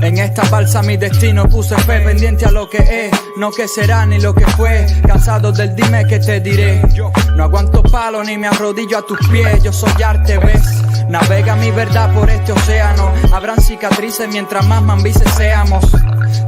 En esta balsa mi destino puse fe, pendiente a lo que es, no que será ni lo que fue. Cansado del dime que te diré. No aguanto palo ni me arrodillo a tus pies. Yo soy arte, ves. Navega mi verdad por este océano. Habrán cicatrices mientras más mambises seamos.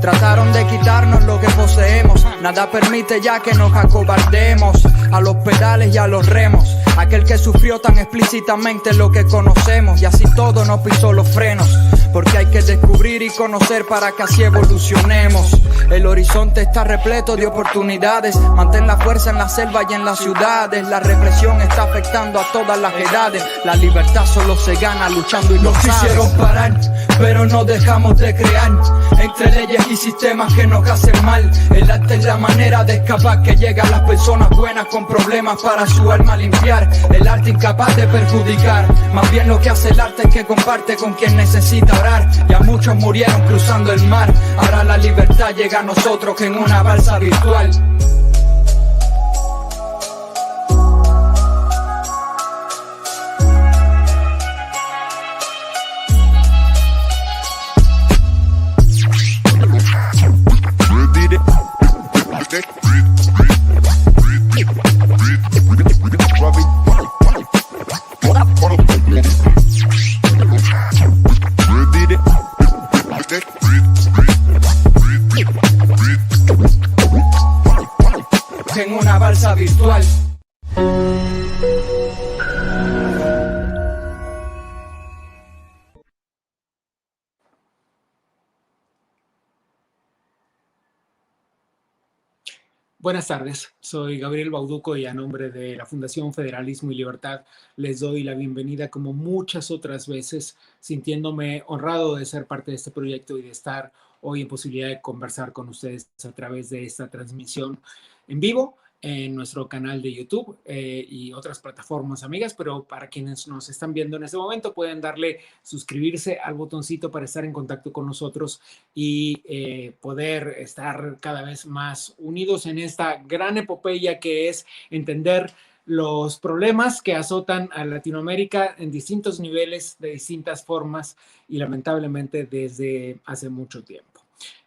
Trataron de quitarnos lo que poseemos. Nada permite ya que nos acobardemos. A los pedales y a los remos. Aquel que sufrió tan explícitamente lo que conocemos. Y así todo no pisó los frenos. Porque hay que descubrir y conocer para que así evolucionemos. El horizonte está repleto de oportunidades. Mantén la fuerza en la selva y en las ciudades. La represión está afectando a todas las edades. La libertad solo se gana luchando y lo sabes. Nos quisieron parar, pero no dejamos de crear. Entre leyes y sistemas que nos hacen mal. El arte es la manera de escapar que llega a las personas buenas con problemas para su alma limpiar. El arte incapaz de perjudicar. Más bien lo que hace el arte es que comparte con quien necesita orar. Ya muchos murieron cruzando el mar. Ahora la libertad llega a nosotros que en una balsa virtual. En una balsa virtual. Buenas tardes, soy Gabriel Bauduco y a nombre de la Fundación Federalismo y Libertad les doy la bienvenida como muchas otras veces, sintiéndome honrado de ser parte de este proyecto y de estar hoy en posibilidad de conversar con ustedes a través de esta transmisión en vivo en nuestro canal de YouTube y otras plataformas amigas, pero para quienes nos están viendo en este momento pueden darle suscribirse al botoncito para estar en contacto con nosotros y poder estar cada vez más unidos en esta gran epopeya que es entender los problemas que azotan a Latinoamérica en distintos niveles, de distintas formas y lamentablemente desde hace mucho tiempo.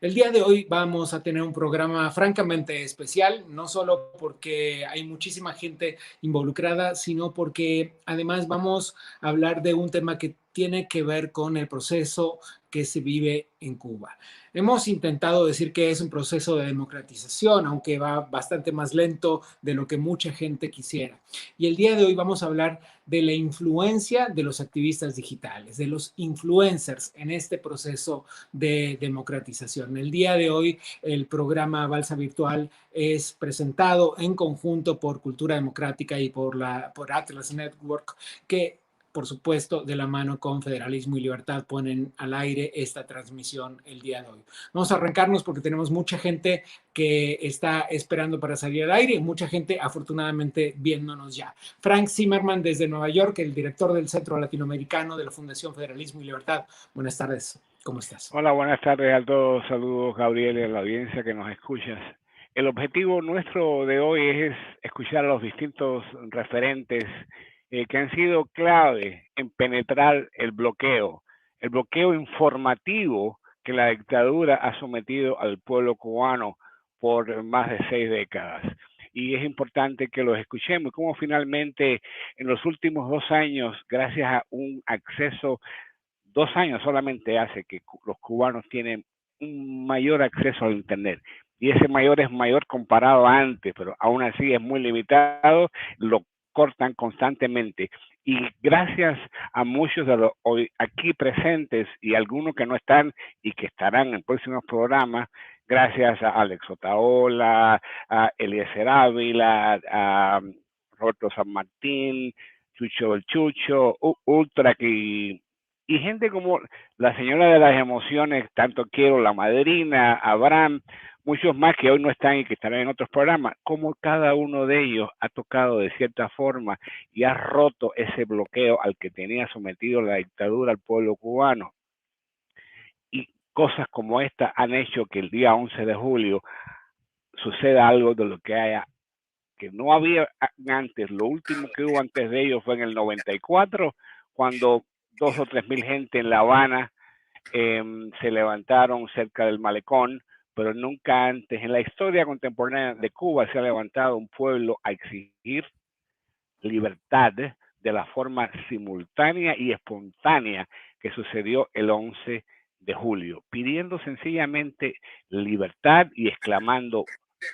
El día de hoy vamos a tener un programa francamente especial, no solo porque hay muchísima gente involucrada, sino porque además vamos a hablar de un tema que tiene que ver con el proceso que se vive en Cuba. Hemos intentado decir que es un proceso de democratización, aunque va bastante más lento de lo que mucha gente quisiera. Y el día de hoy vamos a hablar de la influencia de los activistas digitales, de los influencers en este proceso de democratización. El día de hoy el programa Balsa Virtual es presentado en conjunto por Cultura Democrática y por Atlas Network, que por supuesto, de la mano con Federalismo y Libertad, ponen al aire esta transmisión el día de hoy. Vamos a arrancarnos porque tenemos mucha gente que está esperando para salir al aire y mucha gente, afortunadamente, viéndonos ya. Frank Zimmerman, desde Nueva York, el director del Centro Latinoamericano de la Fundación Federalismo y Libertad. Buenas tardes. ¿Cómo estás? Hola, buenas tardes a todos. Saludos, Gabriel, y a la audiencia que nos escuchas. El objetivo nuestro de hoy es escuchar a los distintos referentes que han sido clave en penetrar el bloqueo informativo que la dictadura ha sometido al pueblo cubano por más de 6 décadas. Y es importante que los escuchemos y cómo finalmente en los últimos 2 años, gracias a un acceso, 2 años solamente hace que los cubanos tienen un mayor acceso al Internet. Y ese mayor es mayor comparado a antes, pero aún así es muy limitado, lo cortan constantemente. Y gracias a muchos de los hoy aquí presentes y algunos que no están y que estarán en próximos programas, gracias a Alex Otaola, a Eliezer Ávila, a Roberto San Martín, Chucho el Chucho, Ultra y gente como la señora de las emociones, tanto quiero, la madrina, Abraham, muchos más que hoy no están y que estarán en otros programas, como cada uno de ellos ha tocado de cierta forma y ha roto ese bloqueo al que tenía sometido la dictadura al pueblo cubano. Y cosas como esta han hecho que el día 11 de julio suceda algo de lo que no había antes. Lo último que hubo antes de ellos fue en el 94, cuando 2 o 3 mil gente en La Habana se levantaron cerca del malecón, pero nunca antes en la historia contemporánea de Cuba se ha levantado un pueblo a exigir libertad de la forma simultánea y espontánea que sucedió el 11 de julio, pidiendo sencillamente libertad y exclamando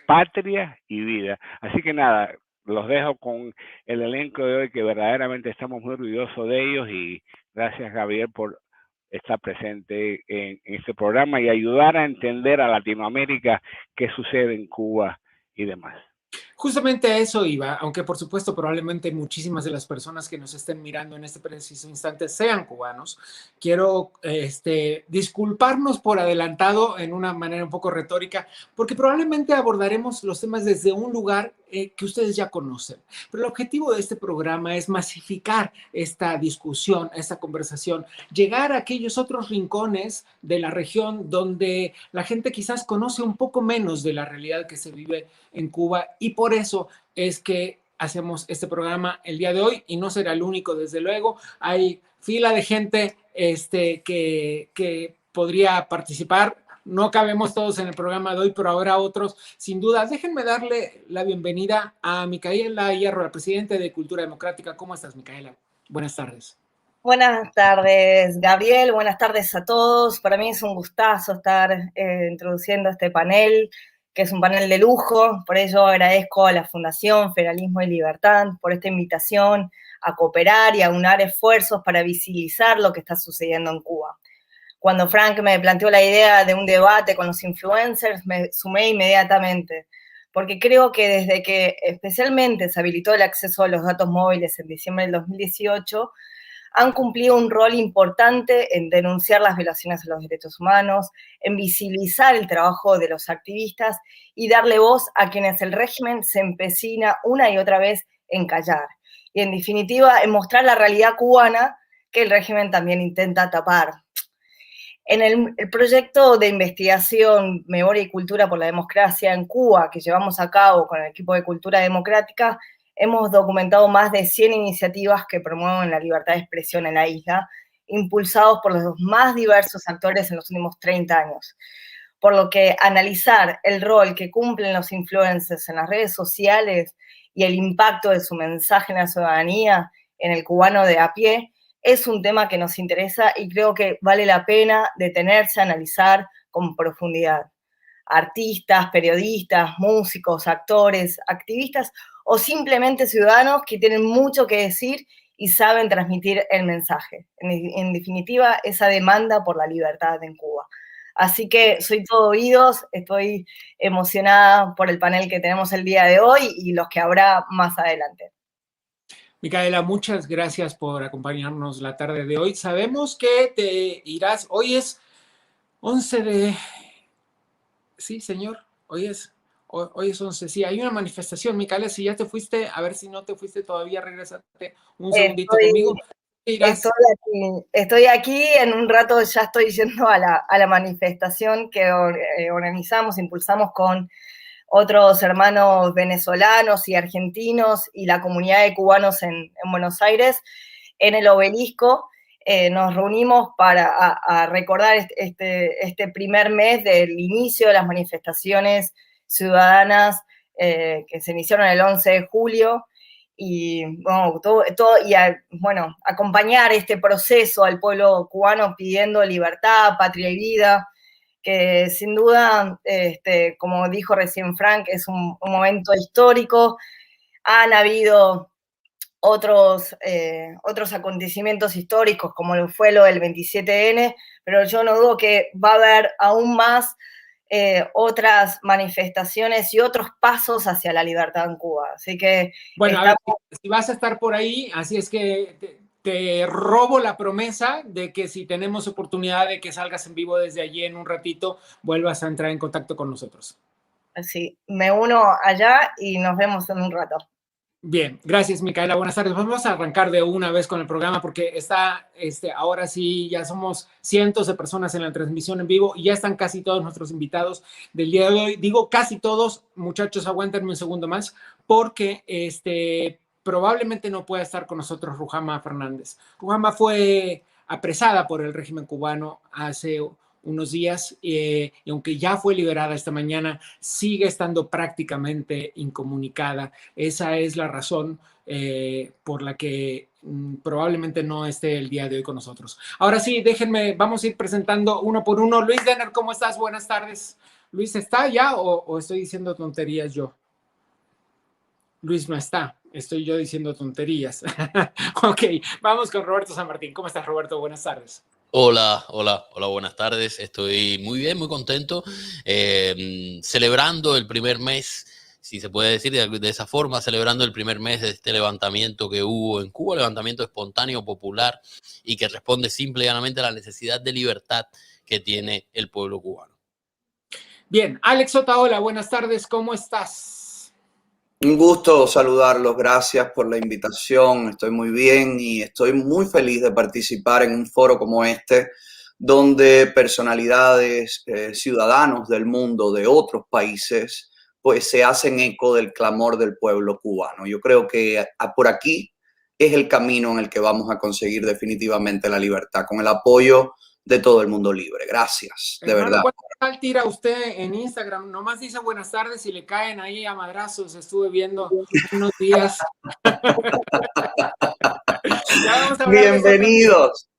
patria y vida. Así que nada, los dejo con el elenco de hoy, que verdaderamente estamos muy orgullosos de ellos, y gracias, Gabriel, por estar presente en este programa y ayudar a entender a Latinoamérica qué sucede en Cuba y demás. Justamente a eso iba, aunque por supuesto probablemente muchísimas de las personas que nos estén mirando en este preciso instante sean cubanos. Quiero disculparnos por adelantado en una manera un poco retórica, porque probablemente abordaremos los temas desde un lugar que ustedes ya conocen. Pero el objetivo de este programa es masificar esta discusión, esta conversación, llegar a aquellos otros rincones de la región donde la gente quizás conoce un poco menos de la realidad que se vive en Cuba, y por eso es que hacemos este programa el día de hoy, y no será el único, desde luego. Hay fila de gente que podría participar. No cabemos todos en el programa de hoy, pero habrá otros, sin duda. Déjenme darle la bienvenida a Micaela Hierro, la presidenta de Cultura Democrática. ¿Cómo estás, Micaela? Buenas tardes. Buenas tardes, Gabriel. Buenas tardes a todos. Para mí es un gustazo estar introduciendo este panel, que es un panel de lujo. Por ello agradezco a la Fundación Federalismo y Libertad por esta invitación a cooperar y a aunar esfuerzos para visibilizar lo que está sucediendo en Cuba. Cuando Frank me planteó la idea de un debate con los influencers, me sumé inmediatamente, porque creo que desde que especialmente se habilitó el acceso a los datos móviles en diciembre del 2018, han cumplido un rol importante en denunciar las violaciones a los derechos humanos, en visibilizar el trabajo de los activistas y darle voz a quienes el régimen se empecina una y otra vez en callar. Y en definitiva, en mostrar la realidad cubana que el régimen también intenta tapar. En el proyecto de investigación Memoria y Cultura por la Democracia en Cuba, que llevamos a cabo con el equipo de Cultura Democrática, hemos documentado más de 100 iniciativas que promueven la libertad de expresión en la isla, impulsados por los más diversos actores en los últimos 30 años. Por lo que analizar el rol que cumplen los influencers en las redes sociales y el impacto de su mensaje en la ciudadanía, en el cubano de a pie, es un tema que nos interesa y creo que vale la pena detenerse a analizar con profundidad. Artistas, periodistas, músicos, actores, activistas o simplemente ciudadanos que tienen mucho que decir y saben transmitir el mensaje. En definitiva, esa demanda por la libertad en Cuba. Así que soy todo oídos, estoy emocionada por el panel que tenemos el día de hoy y los que habrá más adelante. Micaela, muchas gracias por acompañarnos la tarde de hoy. Sabemos que te irás, hoy es 11 de... Sí, señor, hoy es 11, sí, hay una manifestación. Micaela, si ya te fuiste, a ver si no te fuiste todavía, regrésate un segundito conmigo. Estoy aquí, en un rato ya estoy yendo a la manifestación que organizamos, impulsamos con otros hermanos venezolanos y argentinos y la comunidad de cubanos en Buenos Aires, en el Obelisco. Nos reunimos para recordar este primer mes del inicio de las manifestaciones ciudadanas que se iniciaron el 11 de julio y acompañar este proceso al pueblo cubano pidiendo libertad, patria y vida, que sin duda, como dijo recién Frank, es un momento histórico. Han habido otros acontecimientos históricos, como fue lo del 27N, pero yo no dudo que va a haber aún más otras manifestaciones y otros pasos hacia la libertad en Cuba. Así que... Bueno, a ver, si vas a estar por ahí, así es que te robo la promesa de que si tenemos oportunidad de que salgas en vivo desde allí en un ratito, vuelvas a entrar en contacto con nosotros. Sí, me uno allá y nos vemos en un rato. Bien, gracias Micaela, buenas tardes. Vamos a arrancar de una vez con el programa porque ahora sí ya somos cientos de personas en la transmisión en vivo y ya están casi todos nuestros invitados del día de hoy. Digo casi todos, muchachos, aguántenme un segundo más porque probablemente no pueda estar con nosotros Ruhama Fernández. Ruhama fue apresada por el régimen cubano hace unos días y aunque ya fue liberada esta mañana, sigue estando prácticamente incomunicada. Esa es la razón por la que probablemente no esté el día de hoy con nosotros. Ahora sí, déjenme, vamos a ir presentando uno por uno. Luis Denner, ¿cómo estás? Buenas tardes. Luis, ¿está ya o estoy diciendo tonterías yo? Luis no está, estoy yo diciendo tonterías. Ok, vamos con Roberto San Martín. ¿Cómo estás, Roberto? Buenas tardes. Hola, buenas tardes. Estoy muy bien, muy contento, celebrando el primer mes, si se puede decir de esa forma, celebrando el primer mes de este levantamiento que hubo en Cuba, levantamiento espontáneo, popular y que responde simple y llanamente a la necesidad de libertad que tiene el pueblo cubano. Bien, Alex Otaola, buenas tardes, ¿cómo estás? Un gusto saludarlos, gracias por la invitación, estoy muy bien y estoy muy feliz de participar en un foro como este, donde personalidades, ciudadanos del mundo, de otros países, pues se hacen eco del clamor del pueblo cubano. Yo creo que por aquí es el camino en el que vamos a conseguir definitivamente la libertad, con el apoyo de todo el mundo libre. Gracias, de verdad. ¿Cuánto tal tira usted en Instagram? Nomás dice buenas tardes y le caen ahí a madrazos. Estuve viendo unos días.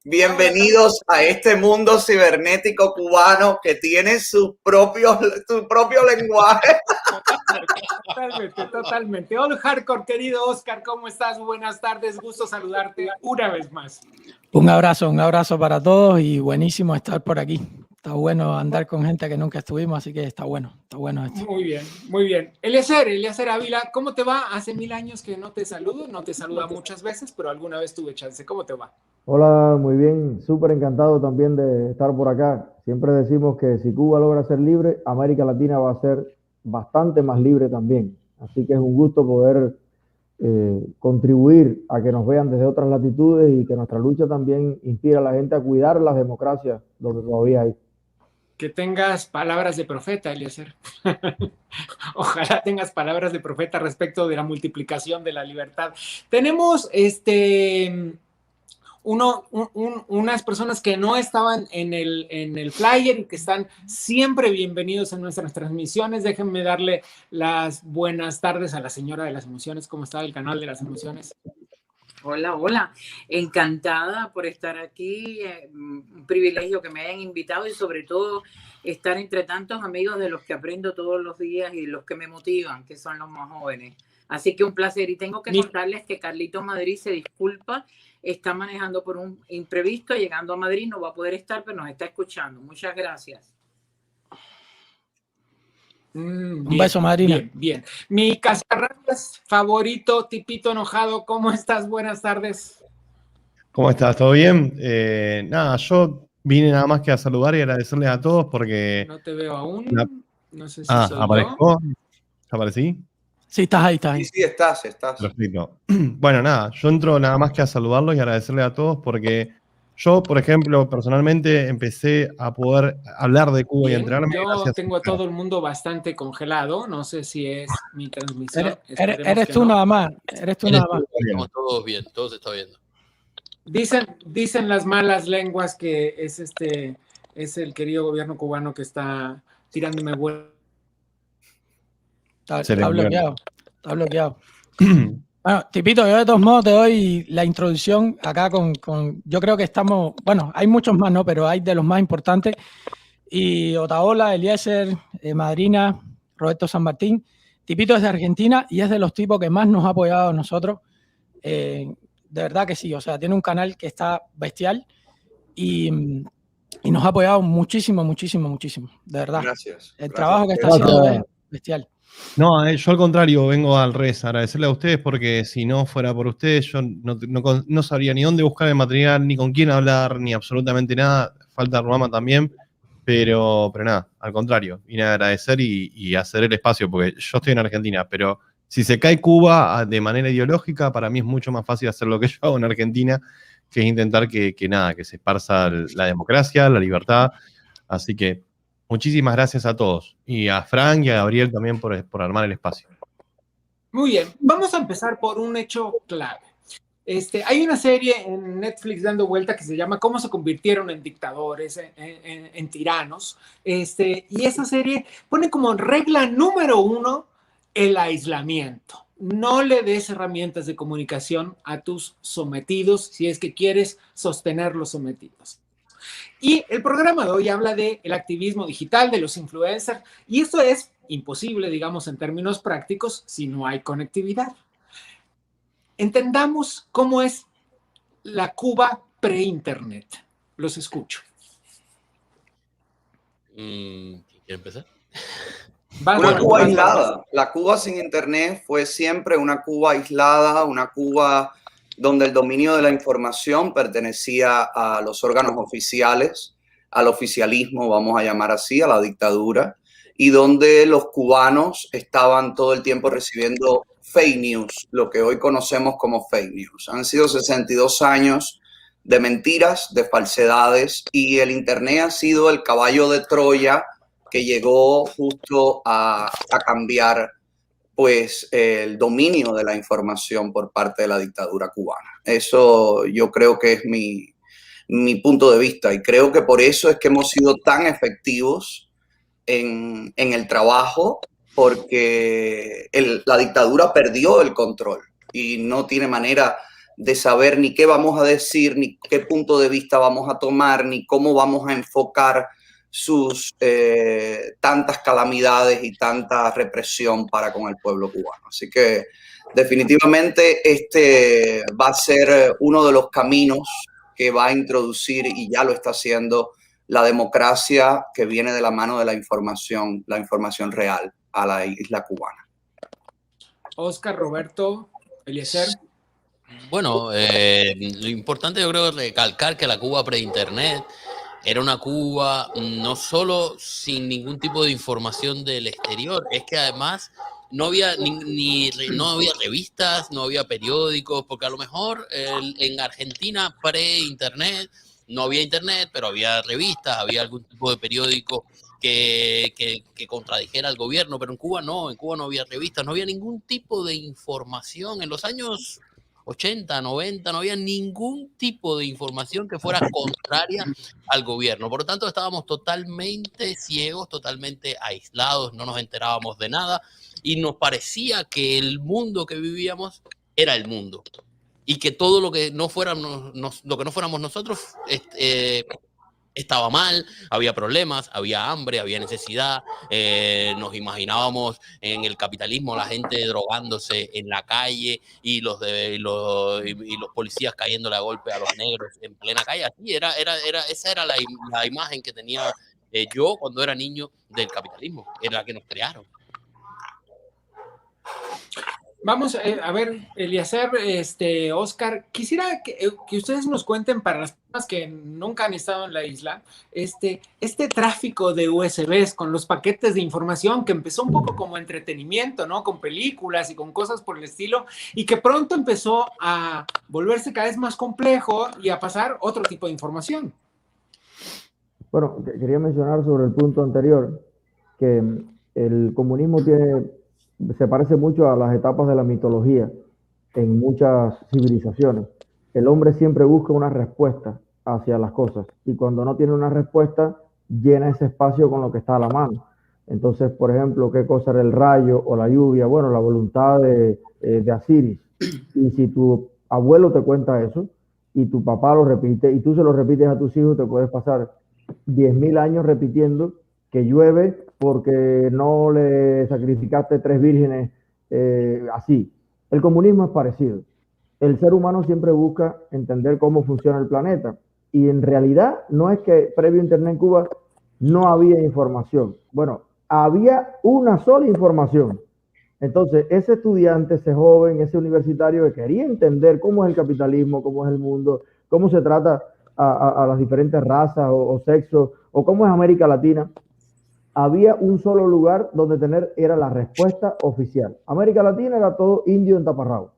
Bienvenidos a este mundo cibernético cubano que tiene su propio lenguaje. Totalmente. All Hardcore, querido Oscar, ¿cómo estás? Buenas tardes, gusto saludarte una vez más. Un abrazo para todos y buenísimo estar por aquí. Está bueno andar con gente que nunca estuvimos, así que está bueno esto. Muy bien, muy bien. Eliezer Ávila, ¿cómo te va? Hace 1000 años que no te saludo, no te saluda muchas veces, pero alguna vez tuve chance. ¿Cómo te va? Hola, muy bien, súper encantado también de estar por acá. Siempre decimos que si Cuba logra ser libre, América Latina va a ser bastante más libre también. Así que es un gusto poder contribuir a que nos vean desde otras latitudes y que nuestra lucha también inspire a la gente a cuidar las democracias donde todavía hay. Que tengas palabras de profeta, Eliezer. Ojalá tengas palabras de profeta respecto de la multiplicación de la libertad. Tenemos unas personas que no estaban en el flyer y que están siempre bienvenidos en nuestras transmisiones. Déjenme darle las buenas tardes a la señora de las emociones. ¿Cómo está el canal de las emociones? Hola, encantada por estar aquí, un privilegio que me hayan invitado y sobre todo estar entre tantos amigos de los que aprendo todos los días y los que me motivan, que son los más jóvenes. Así que un placer y tengo que contarles que Carlitos Madrid se disculpa, está manejando por un imprevisto, llegando a Madrid, no va a poder estar, pero nos está escuchando. Muchas gracias. Un beso, Marina. Bien. Mi Casarrabias favorito, Tipito Enojado, ¿cómo estás? Buenas tardes. ¿Cómo estás? ¿Todo bien? Nada, yo vine nada más que a saludar y agradecerles a todos porque... No te veo aún. No sé si soy ¿aparezco? ¿Aparecí? Sí, estás ahí. Sí, estás. Perfecto. Bueno, nada, yo entro nada más que a saludarlos y agradecerles a todos porque yo, por ejemplo, personalmente empecé a poder hablar de Cuba y enterarme. Yo tengo a todo el mundo bastante congelado, no sé si es mi transmisión. Eres tú nada más. Estamos todos bien, todo se está viendo. Dicen las malas lenguas que es el querido gobierno cubano que está tirándome vuelo. Está bloqueado. Bueno, Tipito, yo de todos modos te doy la introducción acá con yo creo que estamos, bueno, hay muchos más, ¿no? Pero hay de los más importantes. Y Otaola, Eliezer, Madrina, Roberto San Martín. Tipito es de Argentina y es de los tipos que más nos ha apoyado a nosotros. De verdad que sí, o sea, tiene un canal que está bestial y nos ha apoyado muchísimo, de verdad. Gracias. El trabajo que está haciendo es bestial. No, yo al contrario, vengo al revés, a agradecerle a ustedes porque si no fuera por ustedes yo no sabría ni dónde buscar el material, ni con quién hablar, ni absolutamente nada. Falta Ruhama también, pero nada, al contrario, vine a agradecer y hacer el espacio porque yo estoy en Argentina, pero Si se cae Cuba de manera ideológica, para mí es mucho más fácil hacer lo que yo hago en Argentina, que es intentar que se esparza la democracia, la libertad. Así que muchísimas gracias a todos. Y a Frank y a Gabriel también por armar el espacio. Muy bien, vamos a empezar por un hecho clave. Hay una serie en Netflix dando vuelta que se llama Cómo se convirtieron en dictadores, en tiranos. Y esa serie pone como regla número 1 el aislamiento. No le des herramientas de comunicación a tus sometidos si es que quieres sostenerlos sometidos. Y el programa de hoy habla del activismo digital, de los influencers, y esto es imposible, digamos, en términos prácticos, si no hay conectividad. Entendamos cómo es la Cuba pre-internet. Los escucho. ¿Quién quiere empezar? Una Cuba aislada. La Cuba sin internet fue siempre una Cuba aislada, una Cuba donde el dominio de la información pertenecía a los órganos oficiales, al oficialismo, vamos a llamar así, a la dictadura, y donde los cubanos estaban todo el tiempo recibiendo fake news, lo que hoy conocemos como fake news. Han sido 62 años de mentiras, de falsedades, y el internet ha sido el caballo de Troya que llegó justo a cambiar pues el dominio de la información por parte de la dictadura cubana. Eso yo creo que es mi punto de vista, y creo que por eso es que hemos sido tan efectivos en el trabajo, porque la dictadura perdió el control y no tiene manera de saber ni qué vamos a decir, ni qué punto de vista vamos a tomar, ni cómo vamos a enfocar sus tantas calamidades y tanta represión para con el pueblo cubano. Así que definitivamente este va a ser uno de los caminos que va a introducir, y ya lo está haciendo, la democracia que viene de la mano de la información real a la isla cubana. Oscar, Roberto, Eliezer. Bueno, lo importante yo creo es recalcar que la Cuba pre-internet era una Cuba no solo sin ningún tipo de información del exterior, es que además no había no había revistas, no había periódicos, porque a lo mejor en Argentina pre-internet no había internet, pero había revistas, había algún tipo de periódico que contradijera al gobierno, pero en Cuba no había revistas, no había ningún tipo de información. En los años 80, 90, no había ningún tipo de información que fuera contraria al gobierno. Por lo tanto, estábamos totalmente ciegos, totalmente aislados, no nos enterábamos de nada y nos parecía que el mundo que vivíamos era el mundo y que todo lo que no fuéramos nosotros estaba mal, había problemas, había hambre, había necesidad, nos imaginábamos en el capitalismo la gente drogándose en la calle y los policías cayéndole a golpe a los negros en plena calle. Así esa era la imagen que tenía yo cuando era niño del capitalismo, era la que nos crearon. Vamos a ver, Eliezer, Oscar, quisiera que ustedes nos cuenten, para las personas que nunca han estado en la isla, este tráfico de USBs con los paquetes de información que empezó un poco como entretenimiento, ¿no? Con películas y con cosas por el estilo, y que pronto empezó a volverse cada vez más complejo y a pasar otro tipo de información. Bueno, quería mencionar sobre el punto anterior, que el comunismo se parece mucho a las etapas de la mitología en muchas civilizaciones. El hombre siempre busca una respuesta hacia las cosas, y cuando no tiene una respuesta, llena ese espacio con lo que está a la mano. Entonces, por ejemplo, ¿qué cosa era el rayo o la lluvia? Bueno, la voluntad de Asiris. Y si tu abuelo te cuenta eso, y tu papá lo repite, y tú se lo repites a tus hijos, te puedes pasar 10.000 años repitiendo que llueve porque no le sacrificaste 3 vírgenes así. El comunismo es parecido. El ser humano siempre busca entender cómo funciona el planeta, y en realidad no es que previo a Internet en Cuba no había información. Bueno, había una sola información. Entonces, ese estudiante, ese joven, ese universitario que quería entender cómo es el capitalismo, cómo es el mundo, cómo se trata a las diferentes razas o sexos, o cómo es América Latina, había un solo lugar donde era la respuesta oficial. América Latina era todo indio en taparrabo,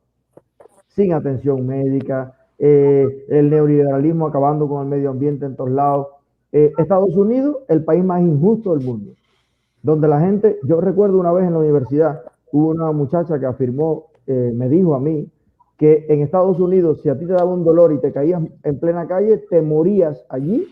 sin atención médica, el neoliberalismo acabando con el medio ambiente en todos lados. Estados Unidos, el país más injusto del mundo, donde la gente, yo recuerdo una vez en la universidad, hubo una muchacha que afirmó, me dijo a mí, que en Estados Unidos, si a ti te daba un dolor y te caías en plena calle, te morías allí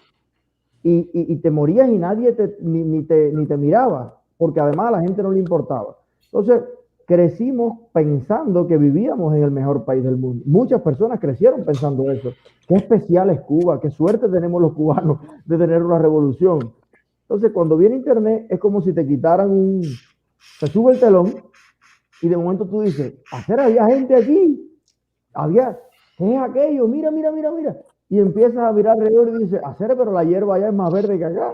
y te morías y nadie ni te miraba, porque además a la gente no le importaba. Entonces, crecimos pensando que vivíamos en el mejor país del mundo. Muchas personas crecieron pensando eso. Qué especial es Cuba, qué suerte tenemos los cubanos de tener una revolución. Entonces, cuando viene Internet, es como si te quitaran se sube el telón y de momento tú dices, había gente aquí. ¿Qué es aquello? Mira. Y empiezas a mirar alrededor y dices, pero la hierba allá es más verde que acá.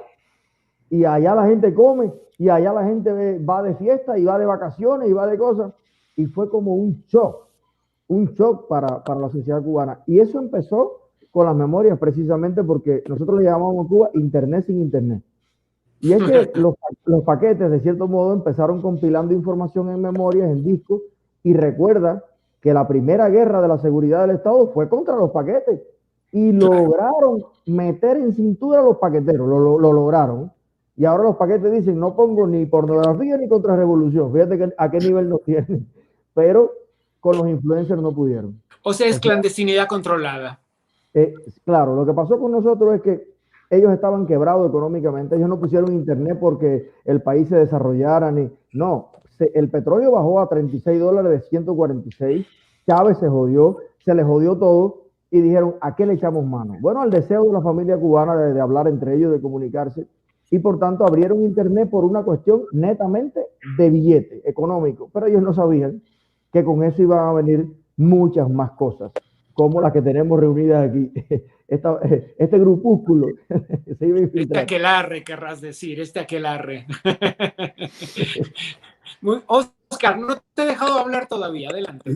Y allá la gente come, y allá la gente va de fiesta, y va de vacaciones, y va de cosas. Y fue como un shock para la sociedad cubana. Y eso empezó con las memorias, precisamente porque nosotros le llamamos a Cuba Internet sin Internet. Y es que los paquetes, de cierto modo, empezaron compilando información en memorias, en discos, y recuerda que la primera guerra de la seguridad del Estado fue contra los paquetes, y lograron meter en cintura a los paqueteros, lo lograron, y ahora los paquetes dicen, no pongo ni pornografía ni contrarrevolución, fíjate a qué nivel nos tienen, pero con los influencers no pudieron. O sea, es clandestinidad controlada. Claro, lo que pasó con nosotros es que ellos estaban quebrados económicamente, ellos no pusieron internet porque el país se desarrollara, no, el petróleo bajó a $36 de 146, Chávez se jodió, se le jodió todo y dijeron, ¿a qué le echamos mano? Bueno, al deseo de la familia cubana de hablar entre ellos, de comunicarse, y por tanto abrieron internet por una cuestión netamente de billete económico, pero ellos no sabían que con eso iban a venir muchas más cosas, como las que tenemos reunidas aquí. Este grupúsculo se iba a infiltrar. Este aquelarre, querrás decir, este aquelarre. Oscar, no te he dejado hablar todavía, adelante.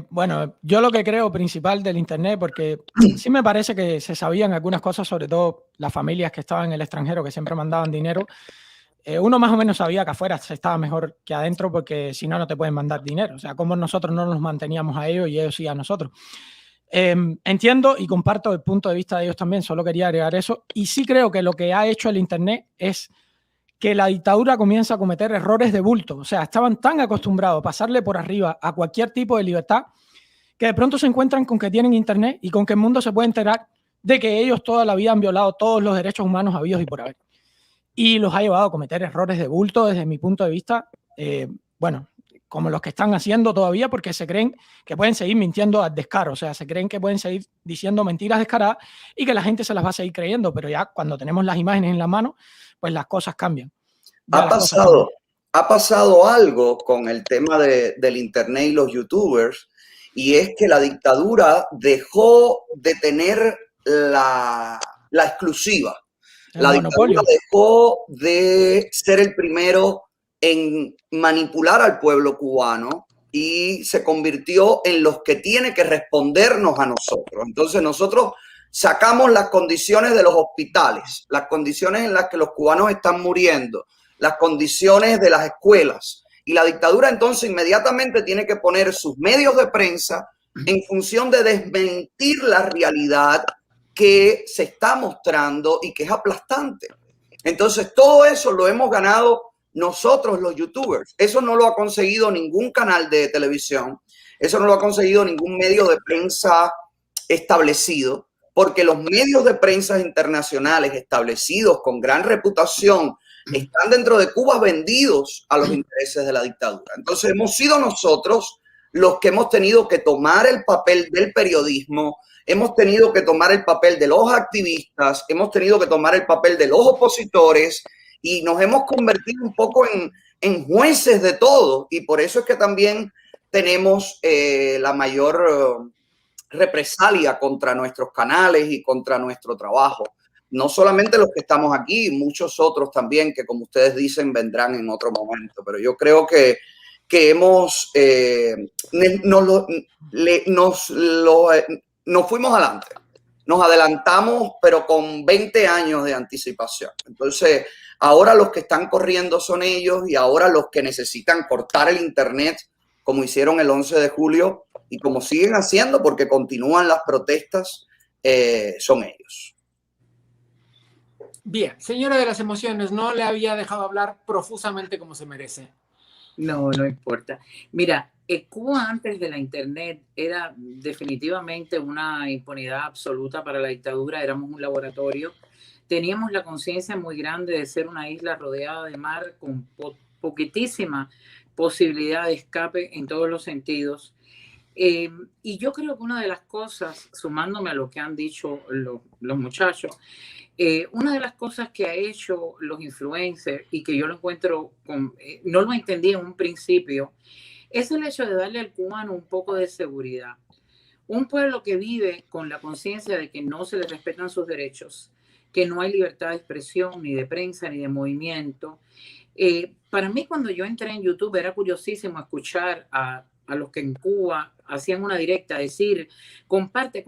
Bueno, yo lo que creo principal del internet, porque sí me parece que se sabían algunas cosas, sobre todo las familias que estaban en el extranjero, que siempre mandaban dinero. Uno más o menos sabía que afuera se estaba mejor que adentro, porque si no, no te pueden mandar dinero. O sea, como nosotros no nos manteníamos a ellos y ellos sí a nosotros. Entiendo y comparto el punto de vista de ellos también, solo quería agregar eso. Y sí creo que lo que ha hecho el internet es que la dictadura comienza a cometer errores de bulto. O sea, estaban tan acostumbrados a pasarle por arriba a cualquier tipo de libertad que de pronto se encuentran con que tienen internet y con que el mundo se puede enterar de que ellos toda la vida han violado todos los derechos humanos habidos y por haber. Y los ha llevado a cometer errores de bulto desde mi punto de vista, bueno, como los que están haciendo todavía, porque se creen que pueden seguir mintiendo al descaro. O sea, se creen que pueden seguir diciendo mentiras descaradas y que la gente se las va a seguir creyendo, pero ya cuando tenemos las imágenes en la mano, pues las cosas cambian. Ha pasado algo con el tema del internet y los youtubers, y es que la dictadura dejó de tener la exclusiva. La dictadura dejó de ser el primero en manipular al pueblo cubano y se convirtió en los que tiene que respondernos a nosotros. Entonces nosotros sacamos las condiciones de los hospitales, las condiciones en las que los cubanos están muriendo, las condiciones de las escuelas, y la dictadura entonces inmediatamente tiene que poner sus medios de prensa en función de desmentir la realidad que se está mostrando y que es aplastante. Entonces todo eso lo hemos ganado nosotros los youtubers. Eso no lo ha conseguido ningún canal de televisión, eso no lo ha conseguido ningún medio de prensa establecido, porque los medios de prensa internacionales establecidos con gran reputación están dentro de Cuba vendidos a los intereses de la dictadura. Entonces hemos sido nosotros los que hemos tenido que tomar el papel del periodismo, hemos tenido que tomar el papel de los activistas, hemos tenido que tomar el papel de los opositores, y nos hemos convertido un poco en jueces de todo, y por eso es que también tenemos la mayor represalia contra nuestros canales y contra nuestro trabajo. No solamente los que estamos aquí, muchos otros también que, como ustedes dicen, vendrán en otro momento, pero yo creo que hemos nos fuimos adelante. nos adelantamos, pero con 20 años de anticipación. Entonces, ahora los que están corriendo son ellos y ahora los que necesitan cortar el Internet, como hicieron el 11 de julio y como siguen haciendo porque continúan las protestas, son ellos. Bien, señora de las emociones, no le había dejado hablar profusamente como se merece. No, no importa. Mira, Cuba antes de la Internet era definitivamente una impunidad absoluta para la dictadura, éramos un laboratorio. Teníamos la conciencia muy grande de ser una isla rodeada de mar con poquitísima posibilidad de escape en todos los sentidos. Y yo creo que una de las cosas, sumándome a lo que han dicho los muchachos, una de las cosas que ha hecho los influencers y que yo lo encuentro, no lo entendí en un principio, es el hecho de darle al cubano un poco de seguridad. Un pueblo que vive con la conciencia de que no se le respetan sus derechos, que no hay libertad de expresión, ni de prensa, ni de movimiento. Para mí, cuando yo entré en YouTube, era curiosísimo escuchar a los que en Cuba hacían una directa, decir, comparte,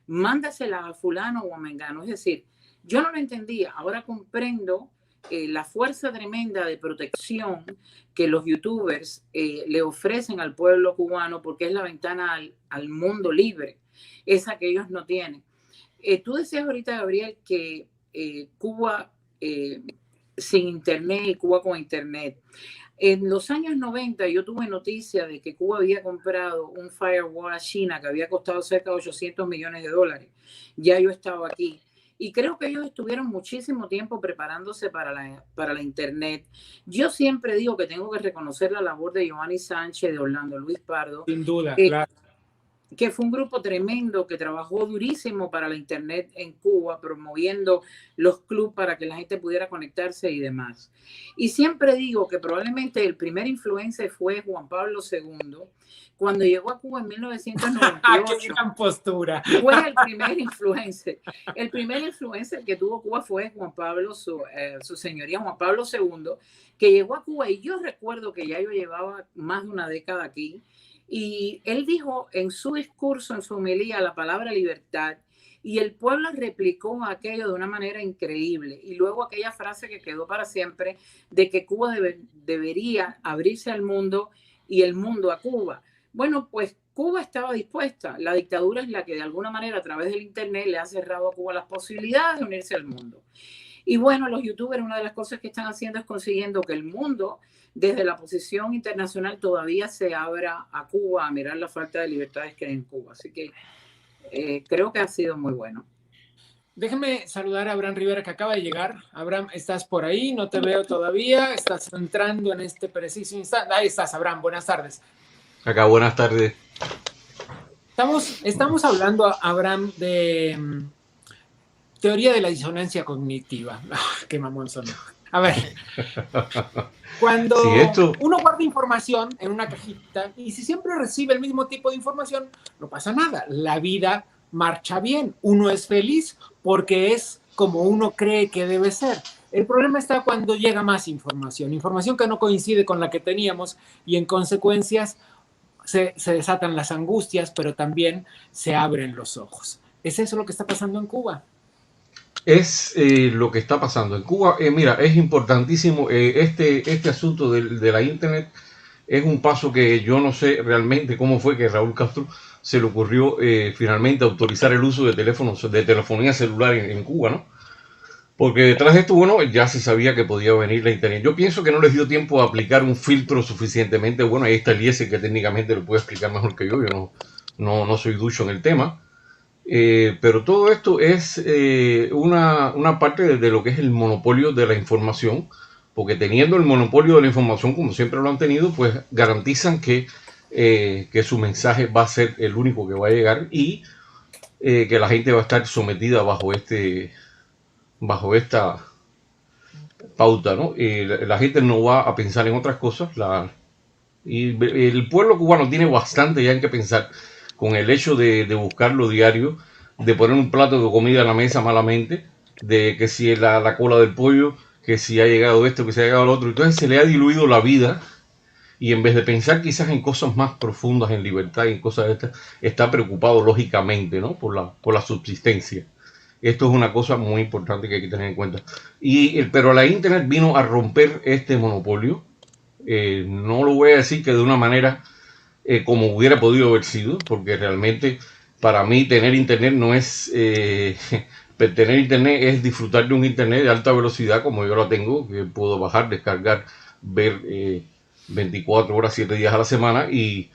mándasela a fulano o a mengano. Es decir, yo no lo entendía, ahora comprendo la fuerza tremenda de protección que los youtubers le ofrecen al pueblo cubano, porque es la ventana al mundo libre, esa que ellos no tienen. Tú decías ahorita, Gabriel, que Cuba sin Internet y Cuba con Internet. En los años 90 yo tuve noticia de que Cuba había comprado un firewall a China que había costado cerca de $800 millones. Ya yo estaba aquí. Y creo que ellos estuvieron muchísimo tiempo preparándose para la Internet. Yo siempre digo que tengo que reconocer la labor de Giovanni Sánchez, de Orlando Luis Pardo. Sin duda, claro. Que fue un grupo tremendo que trabajó durísimo para la Internet en Cuba, promoviendo los clubes para que la gente pudiera conectarse y demás. Y siempre digo que probablemente el primer influencer fue Juan Pablo II, cuando llegó a Cuba en 1998. ¡Qué gran postura! Fue el primer influencer. El primer influencer que tuvo Cuba fue Juan Pablo, su señoría Juan Pablo II, que llegó a Cuba, y yo recuerdo que ya yo llevaba más de una década aquí. Y él dijo en su discurso, en su homilía, la palabra libertad, y el pueblo replicó aquello de una manera increíble. Y luego aquella frase que quedó para siempre de que Cuba debería abrirse al mundo y el mundo a Cuba. Bueno, pues Cuba estaba dispuesta. La dictadura es la que de alguna manera a través del Internet le ha cerrado a Cuba las posibilidades de unirse al mundo. Y bueno, los youtubers, una de las cosas que están haciendo es consiguiendo que el mundo, desde la posición internacional, todavía se abra a Cuba a mirar la falta de libertades que hay en Cuba. Así que creo que ha sido muy bueno. Déjenme saludar a Abraham Rivera, que acaba de llegar. Abraham, ¿estás por ahí? No te veo todavía. Estás entrando en este preciso instante. Ahí estás, Abraham. Buenas tardes. Acá, buenas tardes. Estamos hablando, Abraham, de teoría de la disonancia cognitiva. Qué mamón son. A ver, cuando uno guarda información en una cajita y si siempre recibe el mismo tipo de información, no pasa nada. La vida marcha bien. Uno es feliz porque es como uno cree que debe ser. El problema está cuando llega más información que no coincide con la que teníamos y en consecuencias se desatan las angustias, pero también se abren los ojos. ¿Es eso lo que está pasando en Cuba? Es lo que está pasando en Cuba. Mira, es importantísimo este asunto de la Internet. Es un paso que yo no sé realmente cómo fue que Raúl Castro se le ocurrió finalmente autorizar el uso de teléfonos, de telefonía celular en Cuba, ¿no? Porque detrás de esto, bueno, ya se sabía que podía venir la Internet. Yo pienso que no les dio tiempo a aplicar un filtro suficientemente bueno. Ahí está Eliezer, que técnicamente lo puede explicar mejor que yo. Yo no soy ducho en el tema. Pero todo esto es una parte de lo que es el monopolio de la información, porque teniendo el monopolio de la información, como siempre lo han tenido, pues garantizan que su mensaje va a ser el único que va a llegar y que la gente va a estar sometida bajo esta pauta, ¿no? La gente no va a pensar en otras cosas. Y el pueblo cubano tiene bastante ya en que pensar con el hecho de buscar lo diario, de poner un plato de comida en la mesa malamente, de que si la cola del pollo, que si ha llegado esto, que si ha llegado lo otro. Entonces se le ha diluido la vida y en vez de pensar quizás en cosas más profundas, en libertad y en cosas de estas, está preocupado lógicamente, ¿no? por la subsistencia. Esto es una cosa muy importante que hay que tener en cuenta. Pero la Internet vino a romper este monopolio. No lo voy a decir que de una manera como hubiera podido haber sido, porque realmente para mí tener Internet no es... tener Internet es disfrutar de un Internet de alta velocidad como yo lo tengo, que puedo bajar, descargar, ver 24 horas, 7 días a la semana y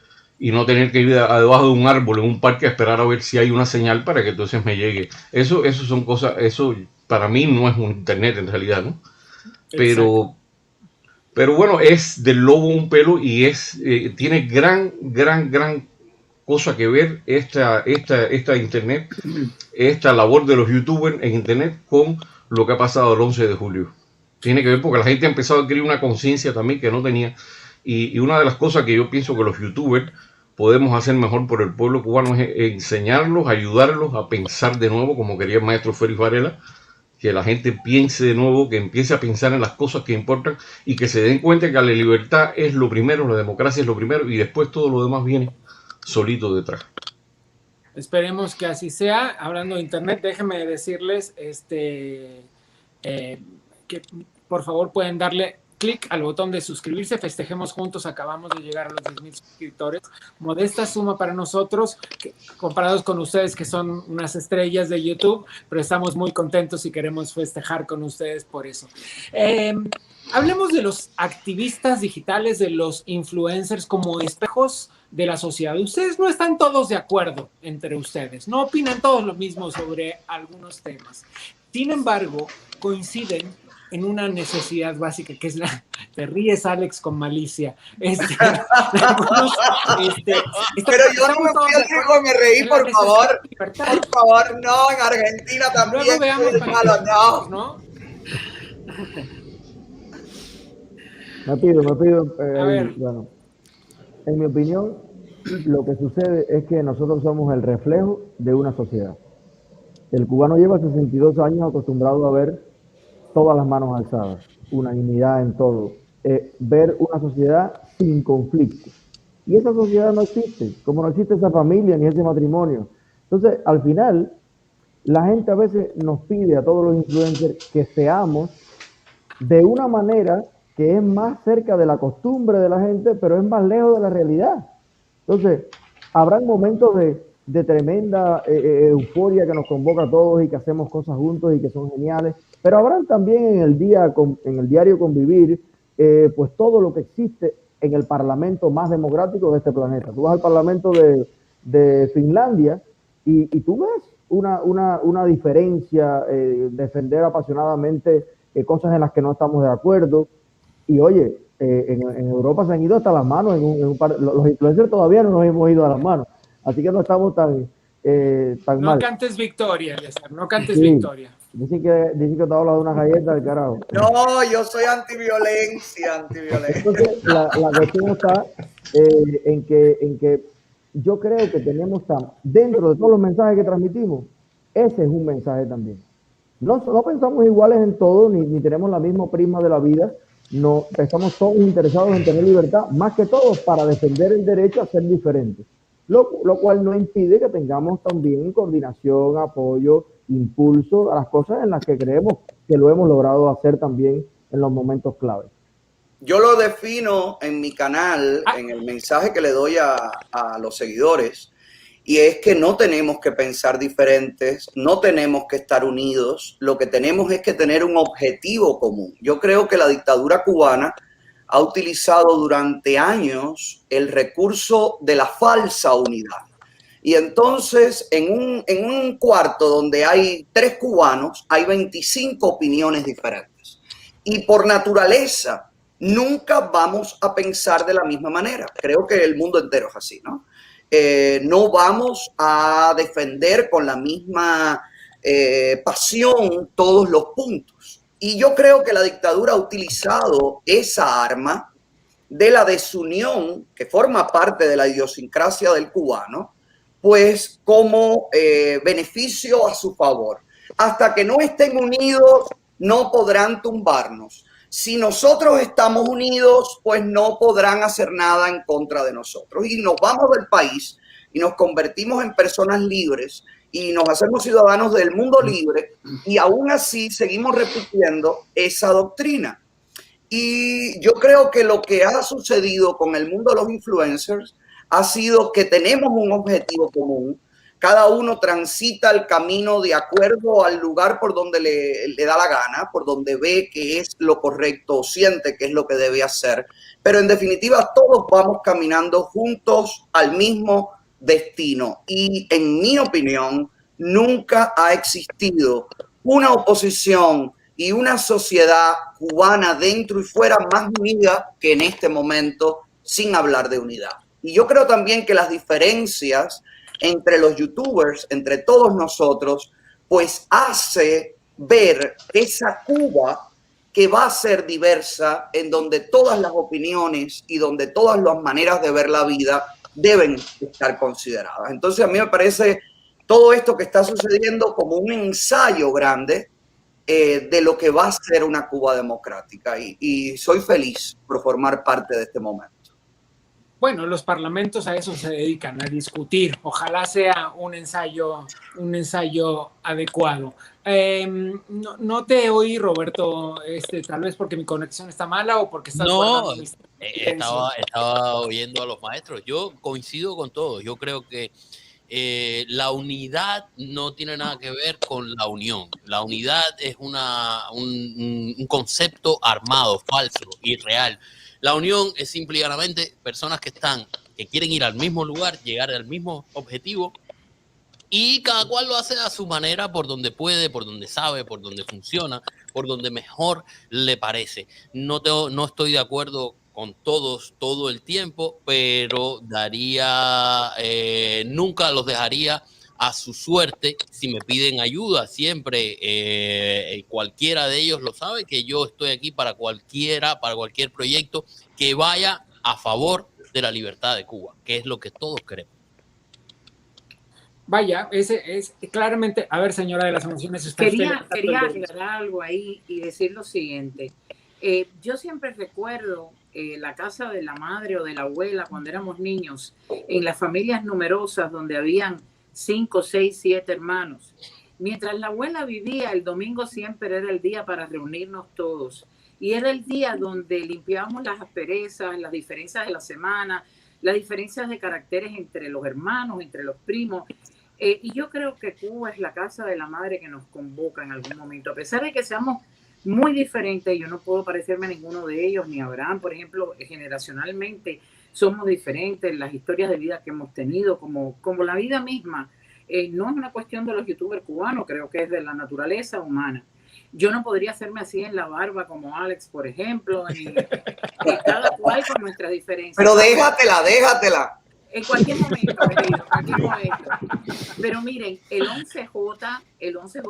no tener que ir debajo de un árbol en un parque a esperar a ver si hay una señal para que entonces me llegue. Eso son cosas, eso para mí no es un Internet en realidad, ¿no? Pero bueno, es del lobo un pelo y tiene gran cosa que ver esta Internet, esta labor de los youtubers en Internet con lo que ha pasado el 11 de julio. Tiene que ver porque la gente ha empezado a adquirir una conciencia también que no tenía. Y una de las cosas que yo pienso que los youtubers podemos hacer mejor por el pueblo cubano es enseñarlos, ayudarlos a pensar de nuevo, como quería el maestro Félix Varela, que la gente piense de nuevo, que empiece a pensar en las cosas que importan y que se den cuenta que la libertad es lo primero, la democracia es lo primero y después todo lo demás viene solito detrás. Esperemos que así sea. Hablando de Internet, déjenme decirles que por favor pueden darle clic al botón de suscribirse. Festejemos juntos, acabamos de llegar a los 10,000 suscriptores. Modesta suma para nosotros, comparados con ustedes que son unas estrellas de YouTube, pero estamos muy contentos y queremos festejar con ustedes por eso. Hablemos de los activistas digitales, de los influencers como espejos de la sociedad. Ustedes no están todos de acuerdo entre ustedes, no opinan todos lo mismo sobre algunos temas. Sin embargo, coinciden en una necesidad básica, que es la... Te ríes, Alex, con malicia. Pero yo no me fui al riesgo de me reí, por favor. Por favor, no, en Argentina también. Luego veamos malo, ¿no? Me pido, A ver. bueno, en mi opinión, lo que sucede es que nosotros somos el reflejo de una sociedad. El cubano lleva 62 años acostumbrado a ver todas las manos alzadas, unanimidad en todo, ver una sociedad sin conflicto. Y esa sociedad no existe, como no existe esa familia ni ese matrimonio. Entonces, al final, la gente a veces nos pide a todos los influencers que seamos de una manera que es más cerca de la costumbre de la gente, pero es más lejos de la realidad. Entonces, habrán momentos de tremenda euforia que nos convoca a todos y que hacemos cosas juntos y que son geniales, pero habrán también en el diario convivir, pues todo lo que existe en el parlamento más democrático de este planeta. Tú vas al parlamento de Finlandia y tú ves una diferencia, defender apasionadamente cosas en las que no estamos de acuerdo. Y oye, en Europa se han ido hasta las manos, los influencers todavía no nos hemos ido a las manos, así que no estamos tan mal. No cantes victoria, Eliezer, no cantes victoria. Dicen que te hablas de una galleta del carajo. No, yo soy antiviolencia. Entonces, la cuestión está en que yo creo que tenemos dentro de todos los mensajes que transmitimos, ese es un mensaje también. No pensamos iguales en todo, ni tenemos la misma prisma de la vida. No, estamos todos interesados en tener libertad, más que todos para defender el derecho a ser diferentes, lo cual no impide que tengamos también coordinación, apoyo, impulso a las cosas en las que creemos que lo hemos logrado hacer también en los momentos clave. Yo lo defino en mi canal, en el mensaje que le doy a los seguidores, y es que no tenemos que pensar diferentes, no tenemos que estar unidos, lo que tenemos es que tener un objetivo común. Yo creo que la dictadura cubana ha utilizado durante años el recurso de la falsa unidad. Y entonces en un cuarto donde hay 3 cubanos, hay 25 opiniones diferentes. Y por naturaleza, nunca vamos a pensar de la misma manera. Creo que el mundo entero es así, ¿no? No vamos a defender con la misma pasión todos los puntos. Y yo creo que la dictadura ha utilizado esa arma de la desunión, que forma parte de la idiosincrasia del cubano, pues como beneficio a su favor. Hasta que no estén unidos, no podrán tumbarnos. Si nosotros estamos unidos, pues no podrán hacer nada en contra de nosotros. Y nos vamos del país y nos convertimos en personas libres y nos hacemos ciudadanos del mundo libre, y aún así seguimos repitiendo esa doctrina. Y yo creo que lo que ha sucedido con el mundo de los influencers ha sido que tenemos un objetivo común. Cada uno transita el camino de acuerdo al lugar por donde le da la gana, por donde ve que es lo correcto o siente que es lo que debe hacer. Pero en definitiva, todos vamos caminando juntos al mismo destino. Y en mi opinión, nunca ha existido una oposición y una sociedad cubana dentro y fuera más unida que en este momento, sin hablar de unidad. Y yo creo también que las diferencias entre los youtubers, entre todos nosotros, pues hace ver esa Cuba que va a ser diversa, en donde todas las opiniones y donde todas las maneras de ver la vida deben estar consideradas. Entonces a mí me parece todo esto que está sucediendo como un ensayo grande de lo que va a ser una Cuba democrática, y soy feliz por formar parte de este momento. Bueno, los parlamentos a eso se dedican, a discutir. Ojalá sea un ensayo adecuado. No te oí, Roberto, tal vez porque mi conexión está mala o porque estás No, estaba oyendo a los maestros. Yo coincido con todos. Yo creo que la unidad no tiene nada que ver con la unión. La unidad es un concepto armado, falso, irreal. La unión es simple y llanamente personas que quieren ir al mismo lugar, llegar al mismo objetivo, y cada cual lo hace a su manera, por donde puede, por donde sabe, por donde funciona, por donde mejor le parece. No estoy de acuerdo con todos todo el tiempo, pero nunca los dejaría a su suerte. Si me piden ayuda, siempre cualquiera de ellos lo sabe, que yo estoy aquí para cualquier proyecto que vaya a favor de la libertad de Cuba, que es lo que todos queremos. Vaya, ese es claramente. A ver, señora de las emociones, quería aclarar algo ahí y decir lo siguiente. Yo siempre recuerdo la casa de la madre o de la abuela cuando éramos niños, en las familias numerosas donde habían 5, 6, 7 hermanos. Mientras la abuela vivía, el domingo siempre era el día para reunirnos todos. Y era el día donde limpiábamos las asperezas, las diferencias de la semana, las diferencias de caracteres entre los hermanos, entre los primos. Y yo creo que Cuba es la casa de la madre que nos convoca en algún momento. A pesar de que seamos muy diferentes, yo no puedo parecerme a ninguno de ellos, ni a Abraham, por ejemplo, generacionalmente somos diferentes, las historias de vida que hemos tenido, como la vida misma, no es una cuestión de los youtubers cubanos, creo que es de la naturaleza humana. Yo no podría hacerme así en la barba como Alex, por ejemplo, ni cada cual con nuestras diferencias. Pero déjatela. En cualquier momento, Pero miren, el 11J,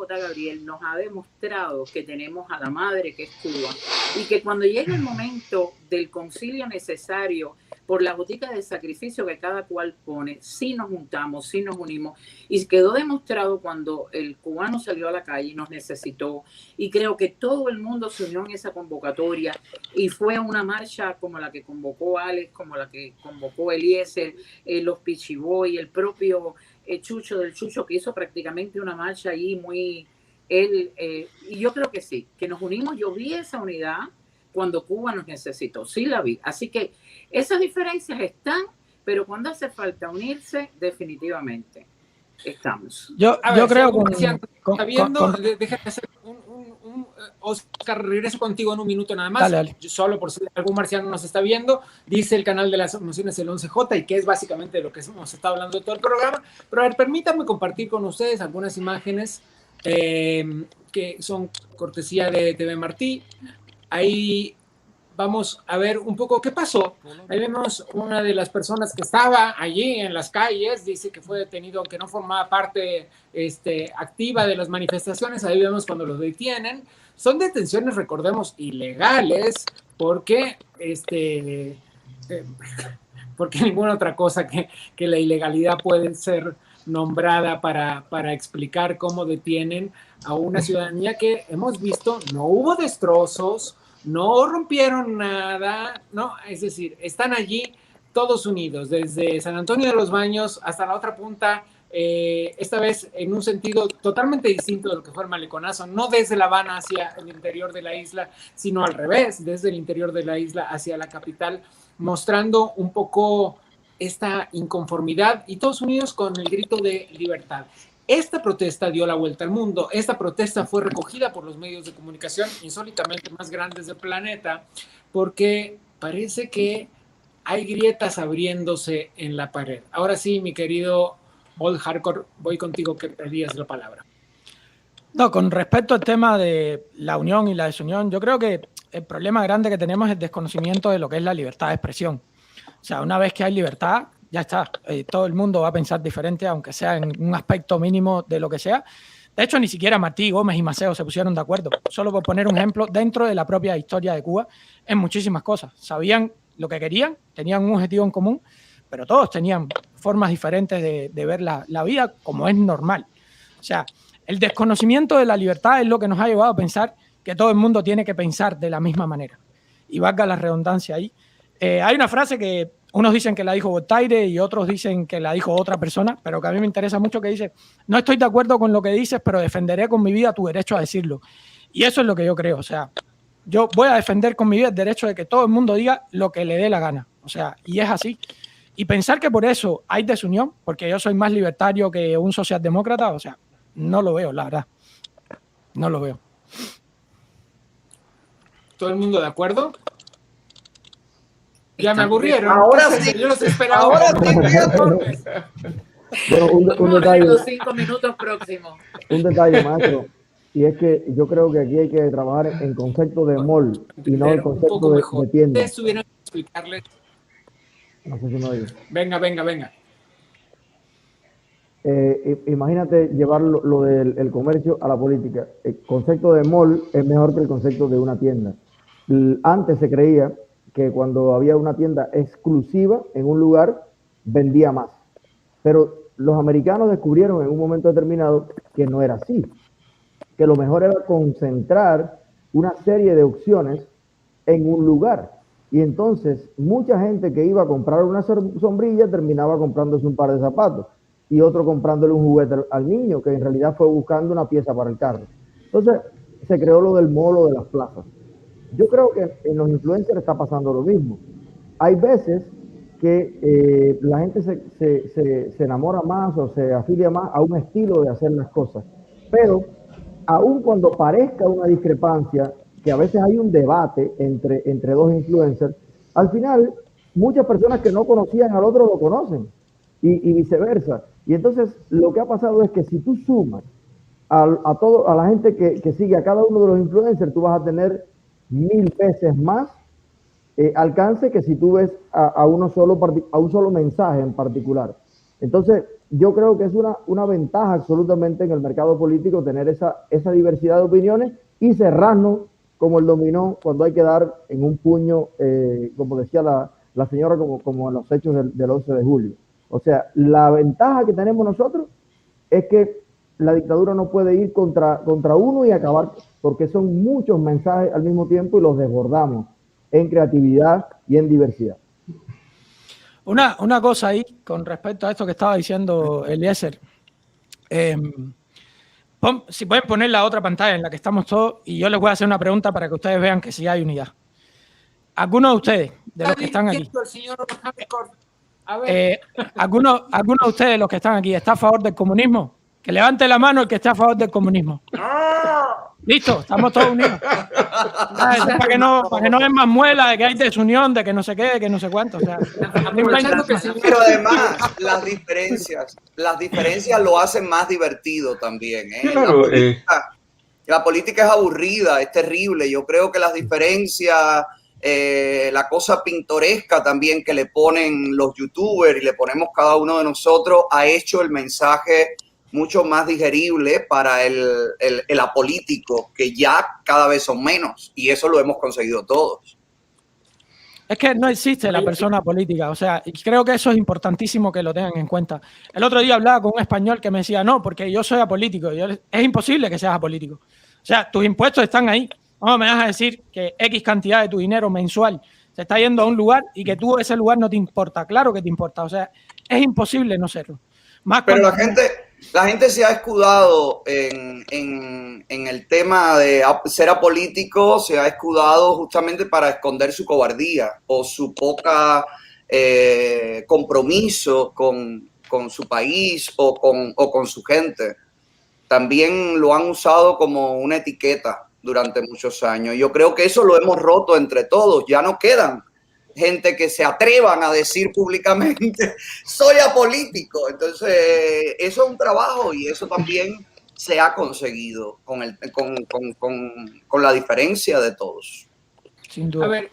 Gabriel, nos ha demostrado que tenemos a la madre, que es Cuba, y que cuando llegue el momento del concilio necesario por la botica de sacrificio que cada cual pone, sí nos juntamos, sí nos unimos, y quedó demostrado cuando el cubano salió a la calle y nos necesitó, y creo que todo el mundo se unió en esa convocatoria, y fue una marcha como la que convocó Alex, como la que convocó Eliezer, los Pichiboy, el propio Chucho del Chucho, que hizo prácticamente una marcha ahí muy... y yo creo que sí, que nos unimos. Yo vi esa unidad cuando Cuba nos necesitó, sí la vi. Así que esas diferencias están, pero cuando hace falta unirse, definitivamente estamos. Yo creo que... Déjame hacer Oscar, regreso contigo en un minuto nada más. Dale. Solo por si algún marciano nos está viendo, dice el canal de las emociones el 11J, y que es básicamente de lo que hemos estado hablando todo el programa. Pero a ver, permítanme compartir con ustedes algunas imágenes que son cortesía de TV Martí. Ahí vamos a ver un poco qué pasó. Ahí vemos una de las personas que estaba allí en las calles, dice que fue detenido, aunque no formaba parte activa de las manifestaciones. Ahí vemos cuando los detienen. Son detenciones, recordemos, ilegales, porque ninguna otra cosa que la ilegalidad puede ser nombrada para explicar cómo detienen a una ciudadanía que hemos visto, no hubo destrozos, no rompieron nada, ¿no? Es decir, están allí todos unidos, desde San Antonio de los Baños hasta la otra punta, esta vez en un sentido totalmente distinto de lo que fue el Maleconazo, no desde La Habana hacia el interior de la isla, sino al revés, desde el interior de la isla hacia la capital, mostrando un poco esta inconformidad y todos unidos con el grito de libertad. Esta protesta dio la vuelta al mundo. Esta protesta fue recogida por los medios de comunicación insólitamente más grandes del planeta, porque parece que hay grietas abriéndose en la pared. Ahora sí, mi querido Old Hardcore, voy contigo que pedías la palabra. No, con respecto al tema de la unión y la desunión, yo creo que el problema grande que tenemos es el desconocimiento de lo que es la libertad de expresión. O sea, una vez que hay libertad, ya está. Todo el mundo va a pensar diferente, aunque sea en un aspecto mínimo de lo que sea. De hecho, ni siquiera Martí, Gómez y Maceo se pusieron de acuerdo. Solo por poner un ejemplo, dentro de la propia historia de Cuba, en muchísimas cosas. Sabían lo que querían, tenían un objetivo en común, pero todos tenían formas diferentes de ver la vida como es normal. O sea, el desconocimiento de la libertad es lo que nos ha llevado a pensar que todo el mundo tiene que pensar de la misma manera. Y valga la redundancia ahí. Hay una frase que unos dicen que la dijo Voltaire y otros dicen que la dijo otra persona, pero que a mí me interesa mucho, que dice: no estoy de acuerdo con lo que dices, pero defenderé con mi vida tu derecho a decirlo. Y eso es lo que yo creo. O sea, yo voy a defender con mi vida el derecho de que todo el mundo diga lo que le dé la gana. O sea, y es así. Y pensar que por eso hay desunión, porque yo soy más libertario que un socialdemócrata, o sea, no lo veo, la verdad. No lo veo. ¿Todo el mundo de acuerdo? Ya me aburrieron. Ahora sí. Yo los esperaba. Ahora sí. Bueno, un detalle. Los 5 minutos próximos. Un detalle, maestro. Y es que yo creo que aquí hay que trabajar en concepto de mall y no el concepto de tienda. Ustedes tuvieron que explicarles. No sé si me oye. Venga. Imagínate llevar lo del comercio a la política. El concepto de mall es mejor que el concepto de una tienda. Antes se creía que cuando había una tienda exclusiva en un lugar, vendía más. Pero los americanos descubrieron en un momento determinado que no era así. Que lo mejor era concentrar una serie de opciones en un lugar. Y entonces mucha gente que iba a comprar una sombrilla terminaba comprándose un par de zapatos y otro comprándole un juguete al niño, que en realidad fue buscando una pieza para el carro. Entonces se creó lo del molo de las plazas. Yo creo que en los influencers está pasando lo mismo. Hay veces que la gente se enamora más o se afilia más a un estilo de hacer las cosas. Pero aun cuando parezca una discrepancia, que a veces hay un debate entre dos influencers, al final muchas personas que no conocían al otro lo conocen y viceversa. Y entonces lo que ha pasado es que si tú sumas a la gente que sigue a cada uno de los influencers, tú vas a tener 1000 veces más alcance que si tú ves a un solo mensaje en particular. Entonces, yo creo que es una ventaja absolutamente en el mercado político tener esa diversidad de opiniones y cerrarnos como el dominó cuando hay que dar en un puño, como decía la señora, como en los hechos del 11 de julio. O sea, la ventaja que tenemos nosotros es que la dictadura no puede ir contra uno y acabar, porque son muchos mensajes al mismo tiempo y los desbordamos en creatividad y en diversidad. Una cosa ahí con respecto a esto que estaba diciendo Eliezer. Si pueden poner la otra pantalla en la que estamos todos, y yo les voy a hacer una pregunta para que ustedes vean que sí hay unidad. ¿Alguno de ustedes, de los que están aquí, alguno de ustedes, los que están aquí, está a favor del comunismo? Que levante la mano el que esté a favor del comunismo. Listo, estamos todos unidos. Para que no den más muela de que hay desunión, de que no sé qué, de que no sé cuánto. O sea, pero además, las diferencias lo hacen más divertido también. Claro, la política es aburrida, es terrible. Yo creo que las diferencias, la cosa pintoresca también que le ponen los youtubers y le ponemos cada uno de nosotros, ha hecho el mensaje mucho más digerible para el apolítico, que ya cada vez son menos, y eso lo hemos conseguido todos. Es que no existe la persona política, o sea, y creo que eso es importantísimo que lo tengan en cuenta. El otro día hablaba con un español que me decía, no, porque yo soy apolítico. Es imposible que seas apolítico. O sea, tus impuestos están ahí. No me vas a decir que X cantidad de tu dinero mensual se está yendo a un lugar y que tú ese lugar no te importa. Claro que te importa. O sea, es imposible no serlo. Más Pero cuando la gente se ha escudado en el tema de ser apolítico, se ha escudado justamente para esconder su cobardía o su poca compromiso con su país o con su gente. También lo han usado como una etiqueta durante muchos años. Yo creo que eso lo hemos roto entre todos. Ya no quedan gente que se atrevan a decir públicamente soy apolítico. Entonces, eso es un trabajo y eso también se ha conseguido con la diferencia de todos. Sin duda. A ver,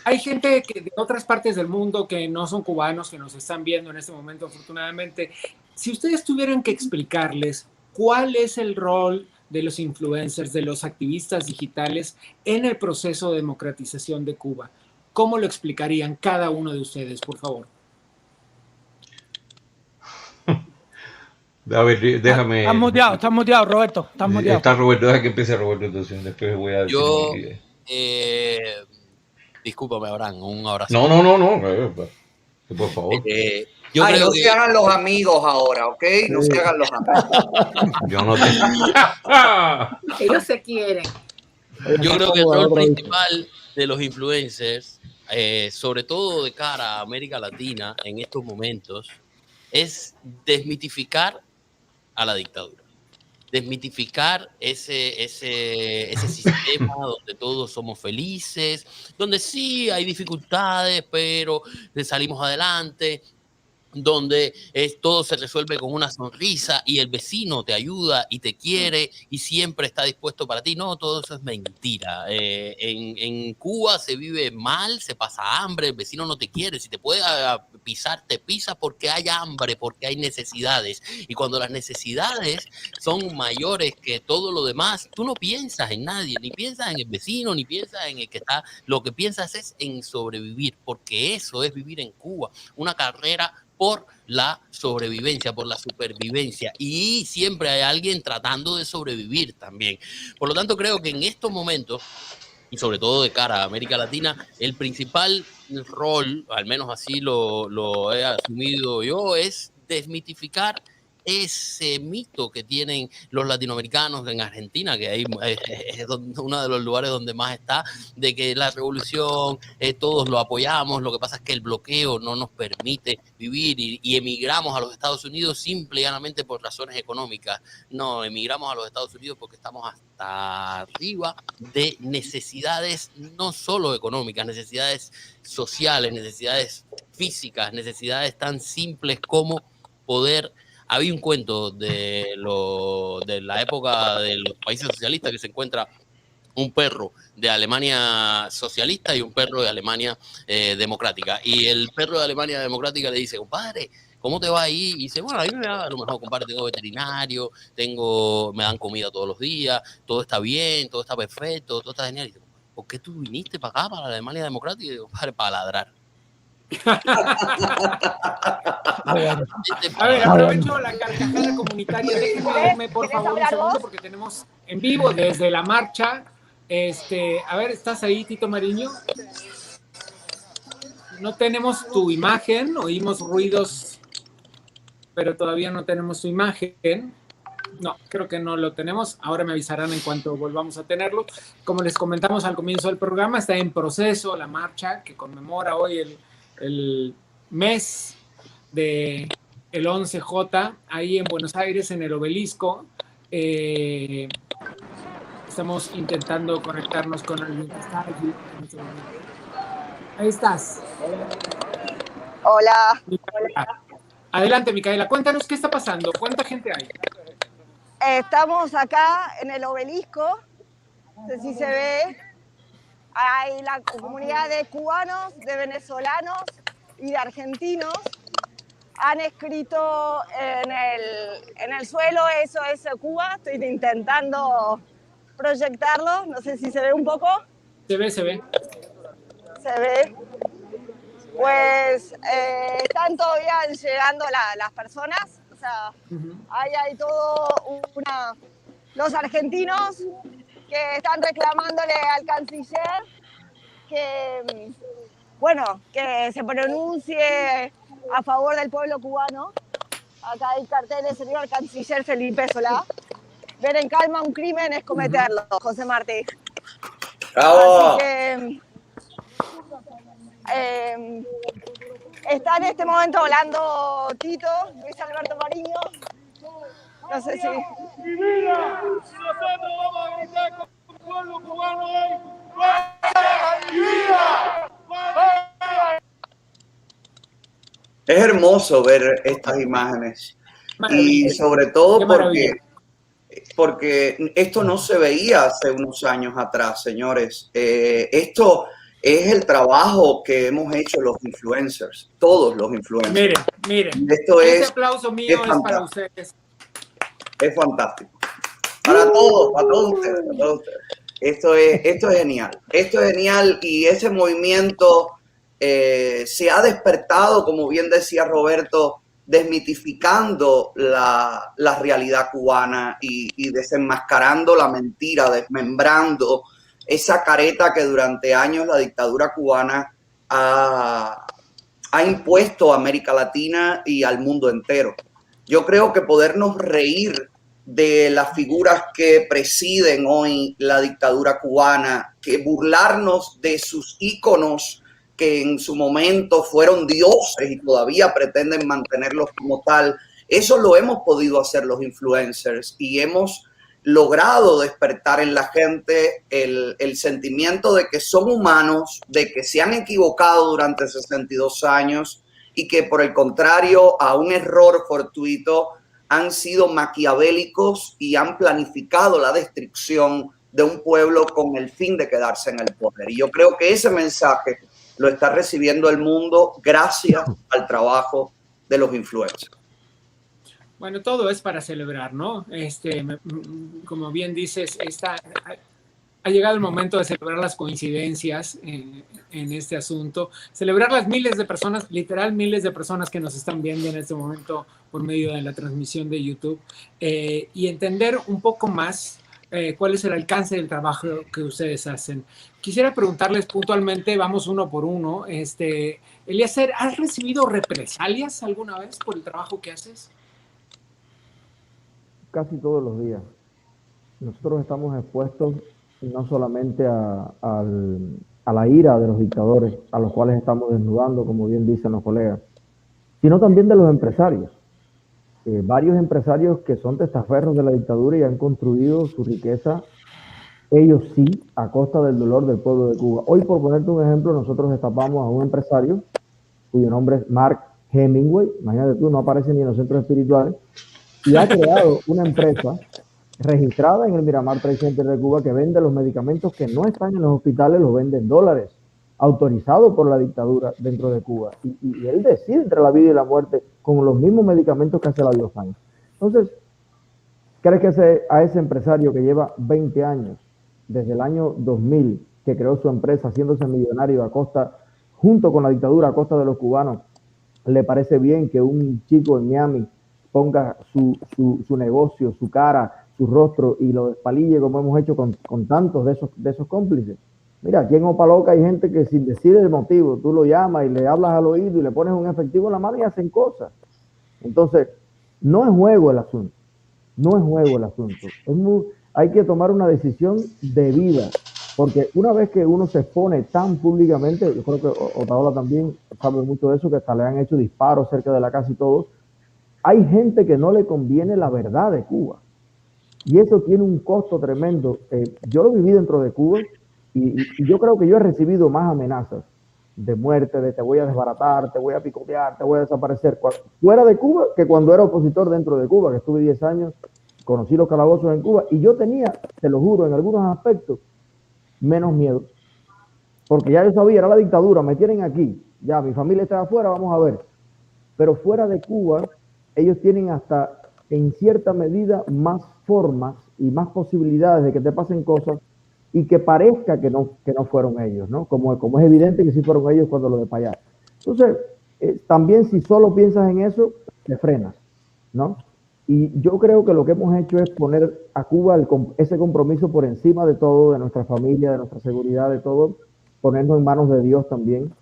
hay gente de otras partes del mundo que no son cubanos que nos están viendo en este momento, afortunadamente. Si ustedes tuvieran que explicarles cuál es el rol de los influencers, de los activistas digitales en el proceso de democratización de Cuba, ¿cómo lo explicarían cada uno de ustedes, por favor? A ver, déjame. Estás muteado, Roberto. Estás muteado. Está Roberto, deja que empiece Roberto, entonces después voy a decir. Yo, discúlpame, Abraham, un abrazo. No, por favor. Yo creo no que... se hagan los amigos ahora, ¿ok? No se hagan los amigos. Yo no te... Ellos se quieren. Yo creo que el rol principal de los influencers, sobre todo de cara a América Latina en estos momentos, es desmitificar a la dictadura. Desmitificar ese sistema donde todos somos felices, donde sí hay dificultades, pero salimos adelante, donde todo se resuelve con una sonrisa y el vecino te ayuda y te quiere y siempre está dispuesto para ti. No, todo eso es mentira. En Cuba se vive mal, se pasa hambre, el vecino no te quiere. Si te puede pisar, te pisa porque hay hambre, porque hay necesidades. Y cuando las necesidades son mayores que todo lo demás, tú no piensas en nadie, ni piensas en el vecino, ni piensas en el que está. Lo que piensas es en sobrevivir, porque eso es vivir en Cuba. Una carrera por la sobrevivencia, por la supervivencia. Y siempre hay alguien tratando de sobrevivir también. Por lo tanto, creo que en estos momentos, y sobre todo de cara a América Latina, el principal rol, al menos así lo he asumido yo, es desmitificar ese mito que tienen los latinoamericanos en Argentina, que ahí es uno de los lugares donde más está, de que la revolución, todos lo apoyamos, lo que pasa es que el bloqueo no nos permite vivir y emigramos a los Estados Unidos simple y llanamente por razones económicas. No, emigramos a los Estados Unidos porque estamos hasta arriba de necesidades no solo económicas, necesidades sociales, necesidades físicas, necesidades tan simples como poder... Había un cuento de la época de los países socialistas que se encuentra un perro de Alemania socialista y un perro de Alemania democrática. Y el perro de Alemania democrática le dice, compadre, ¿cómo te va ahí? Y dice, bueno, a mí me va a lo mejor, compadre, tengo veterinario, me dan comida todos los días, todo está bien, todo está perfecto, todo está genial. Y dice, ¿por qué tú viniste para acá, para la Alemania democrática? Y digo, compadre, para ladrar. A ver, aprovecho la carcajada comunitaria. Déjenme verme, por favor, un segundo, porque tenemos en vivo desde la marcha. A ver, ¿estás ahí, Tito Mariño? No tenemos tu imagen, oímos ruidos, pero todavía no tenemos tu imagen. No, creo que no lo tenemos. Ahora me avisarán en cuanto volvamos a tenerlo. Como les comentamos al comienzo del programa, está en proceso la marcha que conmemora hoy el mes de el 11J, ahí en Buenos Aires, en el Obelisco. Estamos intentando conectarnos con alguien que está aquí. Ahí estás. Hola. Adelante, Micaela, cuéntanos qué está pasando, cuánta gente hay. Estamos acá en el Obelisco, no sé si se ve. Hay la comunidad de cubanos, de venezolanos y de argentinos. Han escrito en el suelo SOS Cuba. Estoy intentando proyectarlo. No sé si se ve un poco. Se ve. Se ve. Pues están todavía llegando las personas. O sea, hay todo los argentinos que están reclamándole al canciller que, bueno, que se pronuncie a favor del pueblo cubano. Acá hay carteles, señor canciller Felipe Solá. Ver en calma un crimen es cometerlo, José Martí. ¡Bravo! Así que está en este momento hablando Tito, Luis Alberto Mariño. No sé si... ¡Divina! Nosotros vamos a gritar con el pueblo cubano hoy. ¡Divina! Es hermoso ver estas imágenes y sobre todo porque esto no se veía hace unos años atrás, señores. Esto es el trabajo que hemos hecho los influencers, todos los influencers. Miren, esto este aplauso mío es para ustedes. Es fantástico. Para todos ustedes, Esto es genial. Esto es genial y ese movimiento se ha despertado, como bien decía Roberto, desmitificando la realidad cubana y desenmascarando la mentira, desmembrando esa careta que durante años la dictadura cubana ha impuesto a América Latina y al mundo entero. Yo creo que podernos reír de las figuras que presiden hoy la dictadura cubana, que burlarnos de sus íconos que en su momento fueron dioses y todavía pretenden mantenerlos como tal, eso lo hemos podido hacer los influencers y hemos logrado despertar en la gente el sentimiento de que son humanos, de que se han equivocado durante 62 años y que por el contrario a un error fortuito han sido maquiavélicos y han planificado la destrucción de un pueblo con el fin de quedarse en el poder. Y yo creo que ese mensaje lo está recibiendo el mundo gracias al trabajo de los influencers. Bueno, todo es para celebrar, ¿no? Como bien dices, ha llegado el momento de celebrar las coincidencias en este asunto, celebrar las miles de personas, literal miles de personas que nos están viendo en este momento por medio de la transmisión de YouTube y entender un poco más cuál es el alcance del trabajo que ustedes hacen. Quisiera preguntarles puntualmente, vamos uno por uno, Eliezer, ¿has recibido represalias alguna vez por el trabajo que haces? Casi todos los días. Nosotros estamos expuestos no solamente a la ira de los dictadores, a los cuales estamos desnudando, como bien dicen los colegas, sino también de los empresarios. Varios empresarios que son testaferros de la dictadura y han construido su riqueza, ellos sí, a costa del dolor del pueblo de Cuba. Hoy, por ponerte un ejemplo, nosotros destapamos a un empresario cuyo nombre es Mark Hemingway, imagínate tú, no aparece ni en los centros espirituales, y ha creado una empresa registrada en el Miramar Trade Center de Cuba que vende los medicamentos que no están en los hospitales, los vende en dólares, autorizado por la dictadura dentro de Cuba. Y él decide entre la vida y la muerte con los mismos medicamentos que hace la Biofan. Entonces, ¿crees que a ese empresario que lleva 20 años, desde el año 2000, que creó su empresa haciéndose millonario a costa, junto con la dictadura a costa de los cubanos, le parece bien que un chico en Miami ponga su negocio, su cara, su rostro y lo despalille como hemos hecho con tantos de esos cómplices? Mira, aquí en Opaloca hay gente que sin decir el motivo, tú lo llamas y le hablas al oído y le pones un efectivo en la mano y hacen cosas. Entonces, no es juego el asunto, no es juego el asunto. Hay que tomar una decisión de vida, porque una vez que uno se expone tan públicamente, yo creo que Otaola también sabe mucho de eso, que hasta le han hecho disparos cerca de la casa y todo, hay gente que no le conviene la verdad de Cuba. Y eso tiene un costo tremendo. Yo lo viví dentro de Cuba y yo creo que yo he recibido más amenazas de muerte, de te voy a desbaratar, te voy a picotear, te voy a desaparecer, fuera de Cuba que cuando era opositor dentro de Cuba, que estuve 10 años, conocí los calabozos en Cuba y yo tenía, te lo juro, en algunos aspectos, menos miedo. Porque ya yo sabía, era la dictadura, me tienen aquí, ya mi familia está afuera, vamos a ver. Pero fuera de Cuba, ellos tienen hasta en cierta medida más formas y más posibilidades de que te pasen cosas y que parezca que no fueron ellos, ¿no? Como es evidente que sí fueron ellos cuando lo de para allá. Entonces, también si solo piensas en eso, te frenas, ¿no? Y yo creo que lo que hemos hecho es poner a Cuba ese compromiso por encima de todo, de nuestra familia, de nuestra seguridad, de todo, ponernos en manos de Dios también,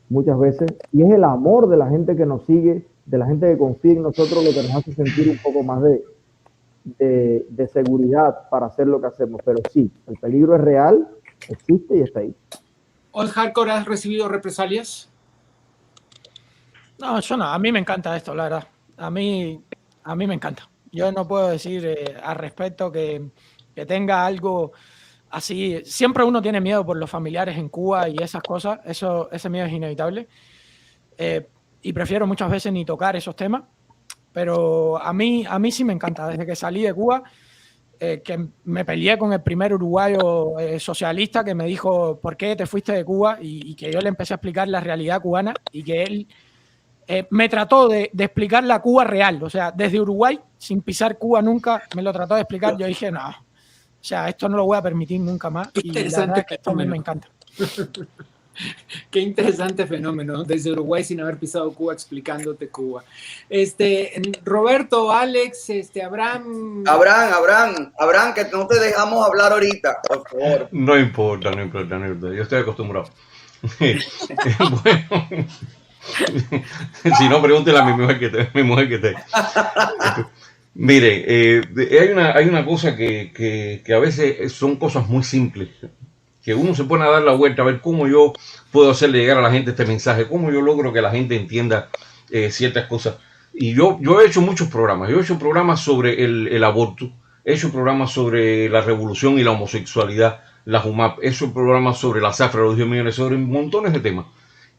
muchas veces. Y es el amor de la gente que nos sigue, de la gente que confía en nosotros, lo que nos hace sentir un poco más de seguridad para hacer lo que hacemos. Pero sí, el peligro es real, existe y está ahí. ¿Old Hardcore has recibido represalias? No, yo no. A mí me encanta esto, la verdad. A mí me encanta. Yo no puedo decir al respecto que tenga algo así. Siempre uno tiene miedo por los familiares en Cuba y esas cosas. Ese miedo es inevitable. Y prefiero muchas veces ni tocar esos temas. Pero a mí sí me encanta. Desde que salí de Cuba, que me peleé con el primer uruguayo socialista que me dijo ¿por qué te fuiste de Cuba? Y que yo le empecé a explicar la realidad cubana y que él me trató de explicar la Cuba real. O sea, desde Uruguay, sin pisar Cuba nunca, me lo trató de explicar. Yo dije, no, o sea, esto no lo voy a permitir nunca más. Y la verdad es que esto a mí me encanta. Qué interesante fenómeno, desde Uruguay sin haber pisado Cuba, explicándote Cuba. Roberto, Alex, Abraham, que no te dejamos hablar ahorita, por favor. No importa, yo estoy acostumbrado. Bueno, si no, pregúntele a mi mujer que te. Mire, hay una cosa que a veces son cosas muy simples, que uno se pone a dar la vuelta a ver cómo yo puedo hacerle llegar a la gente este mensaje, cómo yo logro que la gente entienda ciertas cosas. Y yo he hecho muchos programas. Yo he hecho programas sobre el aborto, he hecho programas sobre la revolución y la homosexualidad, la JUMAP, he hecho programas sobre la zafra, los 10 millones, sobre montones de temas.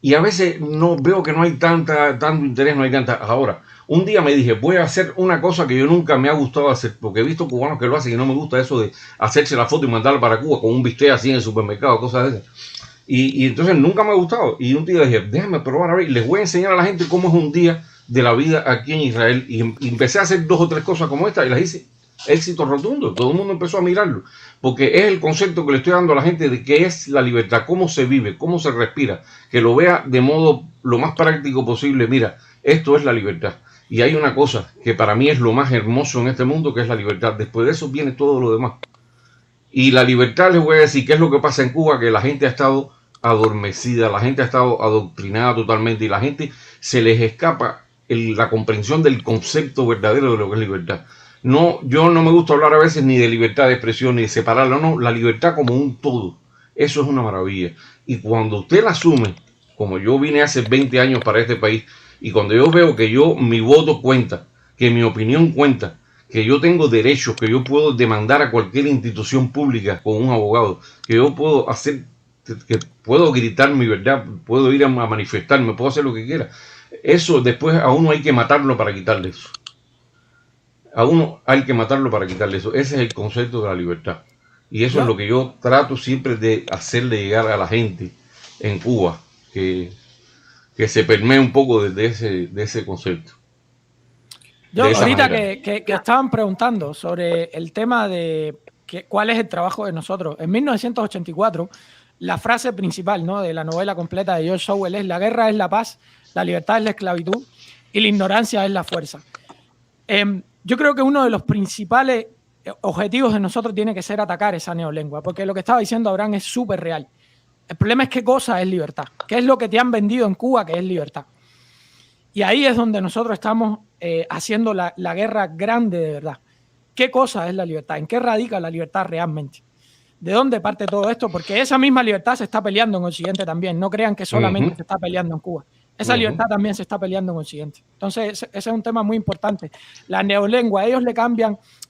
Y a veces veo que no hay tanto interés, no hay tanta. Ahora, un día me dije, voy a hacer una cosa que yo nunca me ha gustado hacer, porque he visto cubanos que lo hacen y no me gusta eso de hacerse la foto y mandarla para Cuba con un bistec así en el supermercado, cosas de esas. Y entonces nunca me ha gustado. Y un día dije, déjame probar a ver, y les voy a enseñar a la gente cómo es un día de la vida aquí en Israel. Y empecé a hacer 2 o 3 cosas como esta y las hice. Éxito rotundo, todo el mundo empezó a mirarlo, porque es el concepto que le estoy dando a la gente de qué es la libertad, cómo se vive, cómo se respira, que lo vea de modo lo más práctico posible. Mira, esto es la libertad. Y hay una cosa que para mí es lo más hermoso en este mundo, que es la libertad. Después de eso viene todo lo demás. Y la libertad, les voy a decir qué es lo que pasa en Cuba, que la gente ha estado adormecida, la gente ha estado adoctrinada totalmente y la gente se les escapa la comprensión del concepto verdadero de lo que es libertad. No, yo no me gusta hablar a veces ni de libertad de expresión ni de separarla, no, la libertad como un todo. Eso es una maravilla. Y cuando usted la asume, como yo vine hace 20 años para este país, y cuando yo veo que mi voto cuenta, que mi opinión cuenta, que yo tengo derechos, que yo puedo demandar a cualquier institución pública con un abogado, que yo puedo hacer, que puedo gritar mi verdad, puedo ir a manifestarme, puedo hacer lo que quiera. Eso después a uno hay que matarlo para quitarle eso. A uno hay que matarlo para quitarle eso. Ese es el concepto de la libertad. Y eso es lo que yo trato siempre de hacerle llegar a la gente en Cuba, que se permee un poco de ese concepto. Yo ahorita que estaban preguntando sobre el tema de cuál es el trabajo de nosotros. En 1984, la frase principal, ¿no?, de la novela completa de George Orwell es: la guerra es la paz, la libertad es la esclavitud y la ignorancia es la fuerza. Yo creo que uno de los principales objetivos de nosotros tiene que ser atacar esa neolengua, porque lo que estaba diciendo Abraham es súper real. El problema es qué cosa es libertad, qué es lo que te han vendido en Cuba que es libertad. Y ahí es donde nosotros estamos haciendo la guerra grande de verdad. ¿Qué cosa es la libertad? ¿En qué radica la libertad realmente? ¿De dónde parte todo esto? Porque esa misma libertad se está peleando en Occidente también. No crean que solamente se está peleando en Cuba. Esa libertad también se está peleando en Occidente. Entonces, ese es un tema muy importante. La neolengua,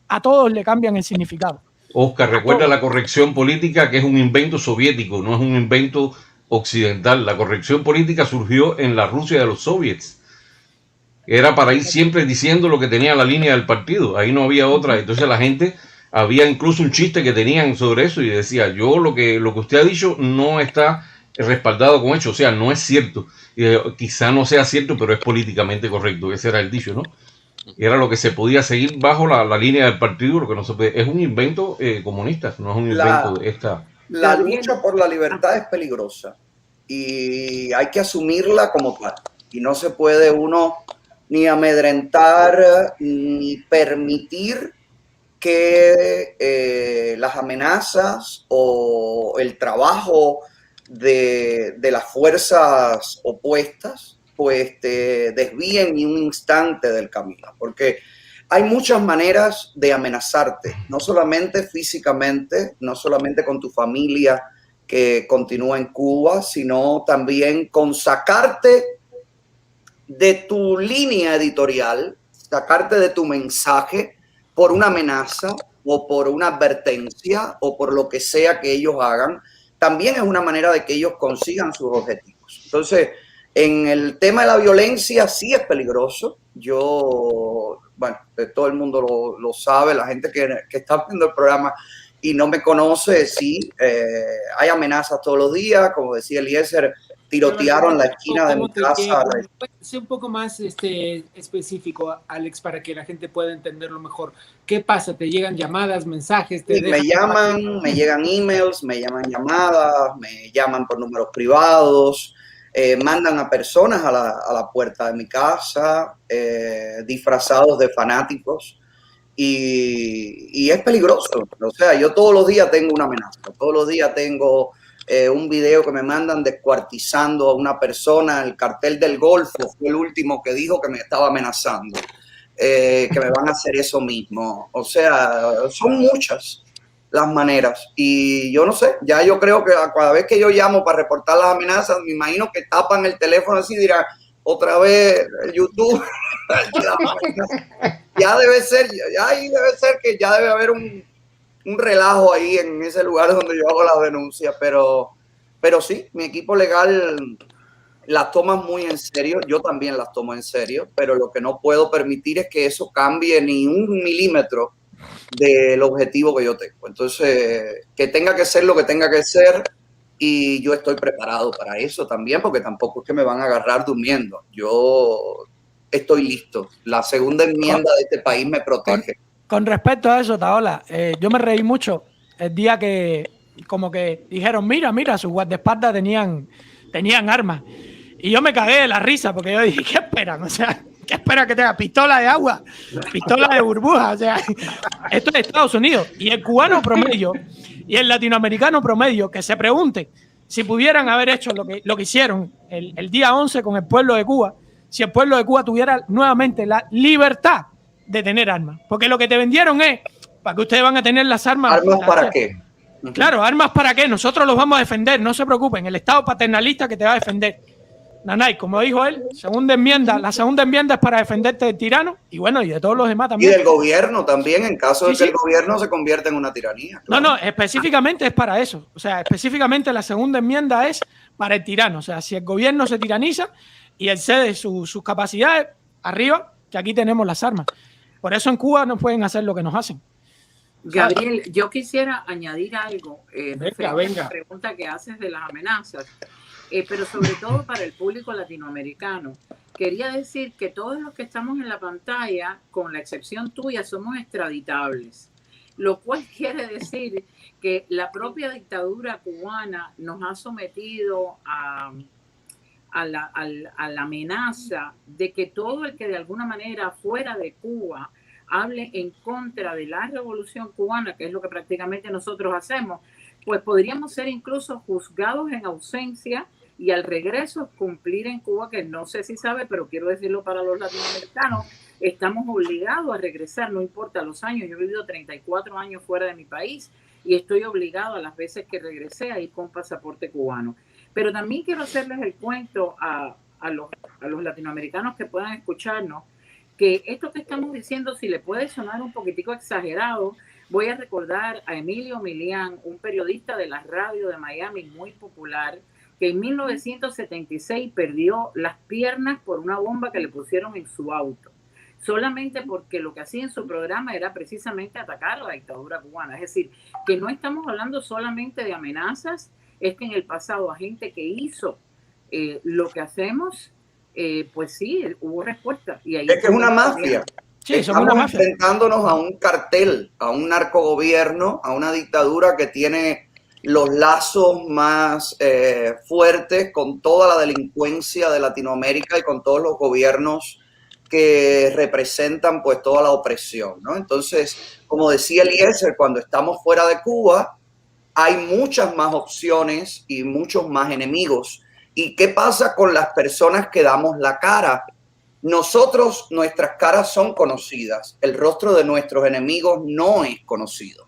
a todos le cambian el significado. Oscar, recuerda la corrección política, que es un invento soviético, no es un invento occidental. La corrección política surgió en la Rusia de los soviets. Era para ir siempre diciendo lo que tenía la línea del partido. Ahí no había otra. Entonces la gente, había incluso un chiste que tenían sobre eso y decía, yo lo que usted ha dicho no está respaldado con hechos, o sea, no es cierto. Quizá no sea cierto, pero es políticamente correcto. Ese era el dicho, ¿no? Era lo que se podía seguir bajo la línea del partido, lo que no se puede. Es un invento comunista, no es un invento de esta. La lucha por la libertad es peligrosa y hay que asumirla como tal. Y no se puede uno ni amedrentar, ni permitir que las amenazas o el trabajo de las fuerzas opuestas pues te desvíen ni un instante del camino, porque hay muchas maneras de amenazarte, no solamente físicamente, no solamente con tu familia que continúa en Cuba, sino también con sacarte de tu línea editorial, sacarte de tu mensaje por una amenaza o por una advertencia o por lo que sea que ellos hagan. También es una manera de que ellos consigan sus objetivos. Entonces, en el tema de la violencia sí es peligroso. Bueno, todo el mundo lo sabe, la gente que está viendo el programa y no me conoce, sí, hay amenazas todos los días, como decía Eliezer, tirotearon la esquina de mi casa. Sé un poco más específico, Alex, para que la gente pueda entenderlo mejor. ¿Qué pasa? ¿Te llegan llamadas, mensajes? Sí, me llaman, me llegan emails, me llaman llamadas, me llaman por números privados, mandan a personas a la puerta de mi casa, disfrazados de fanáticos. Y es peligroso. O sea, yo todos los días tengo una amenaza, todos los días tengo un video que me mandan descuartizando a una persona. El cartel del Golfo fue el último que dijo que me estaba amenazando, que me van a hacer eso mismo. O sea, son muchas las maneras y yo no sé, ya yo creo que cada vez que yo llamo para reportar las amenazas, me imagino que tapan el teléfono así y dirán, otra vez el YouTube. Ya debe ser que ya debe haber un relajo ahí en ese lugar donde yo hago las denuncias, pero sí, mi equipo legal las toma muy en serio, yo también las tomo en serio, pero lo que no puedo permitir es que eso cambie ni un milímetro del objetivo que yo tengo. Entonces, que tenga que ser lo que tenga que ser, y yo estoy preparado para eso también, porque tampoco es que me van a agarrar durmiendo. Yo estoy listo. La segunda enmienda de este país me protege. Con respecto a eso, Taola, yo me reí mucho el día que como que dijeron, mira, sus guardaespaldas tenían armas. Y yo me cagué de la risa porque yo dije, ¿qué esperan? O sea, ¿qué esperan que tenga? Pistola de agua, pistola de burbuja. O sea, esto es Estados Unidos. Y el cubano promedio y el latinoamericano promedio que se pregunte si pudieran haber hecho lo que hicieron el día 11 con el pueblo de Cuba, si el pueblo de Cuba tuviera nuevamente la libertad de tener armas. Porque lo que te vendieron es para que ustedes van a tener las armas. ¿Armas para qué? Claro, armas para qué. Nosotros los vamos a defender, no se preocupen. El Estado paternalista que te va a defender. Nanay, como dijo él, segunda enmienda, la segunda enmienda es para defenderte del tirano y bueno, y de todos los demás también. Y del gobierno también, en caso de que el gobierno se convierta en una tiranía. Claro. No, específicamente es para eso. O sea, específicamente la segunda enmienda es para el tirano. O sea, si el gobierno se tiraniza y él cede sus capacidades, arriba, que aquí tenemos las armas. Por eso en Cuba no pueden hacer lo que nos hacen. Gabriel, yo quisiera añadir algo a la pregunta que haces de las amenazas. Pero sobre todo para el público latinoamericano. Quería decir que todos los que estamos en la pantalla, con la excepción tuya, somos extraditables, lo cual quiere decir que la propia dictadura cubana nos ha sometido a la amenaza de que todo el que de alguna manera fuera de Cuba hable en contra de la revolución cubana, que es lo que prácticamente nosotros hacemos, pues podríamos ser incluso juzgados en ausencia y al regreso cumplir en Cuba, que no sé si sabe, pero quiero decirlo para los latinoamericanos, estamos obligados a regresar, no importa los años. Yo he vivido 34 años fuera de mi país y estoy obligado a las veces que regresé a ir con pasaporte cubano. Pero también quiero hacerles el cuento a los latinoamericanos que puedan escucharnos, que esto que estamos diciendo, si le puede sonar un poquitico exagerado, voy a recordar a Emilio Milián, un periodista de la radio de Miami muy popular, que en 1976 perdió las piernas por una bomba que le pusieron en su auto, solamente porque lo que hacía en su programa era precisamente atacar a la dictadura cubana. Es decir, que no estamos hablando solamente de amenazas, es que en el pasado a gente que hizo lo que hacemos, pues sí, hubo respuesta. Y ahí es que es una mafia. Sí, estamos enfrentándonos a un cartel, a un narcogobierno, a una dictadura que tiene los lazos más fuertes con toda la delincuencia de Latinoamérica y con todos los gobiernos que representan pues toda la opresión, ¿no? Entonces, como decía Eliezer, cuando estamos fuera de Cuba, hay muchas más opciones y muchos más enemigos. ¿Y qué pasa con las personas que damos la cara? Nosotros, nuestras caras son conocidas, el rostro de nuestros enemigos no es conocido.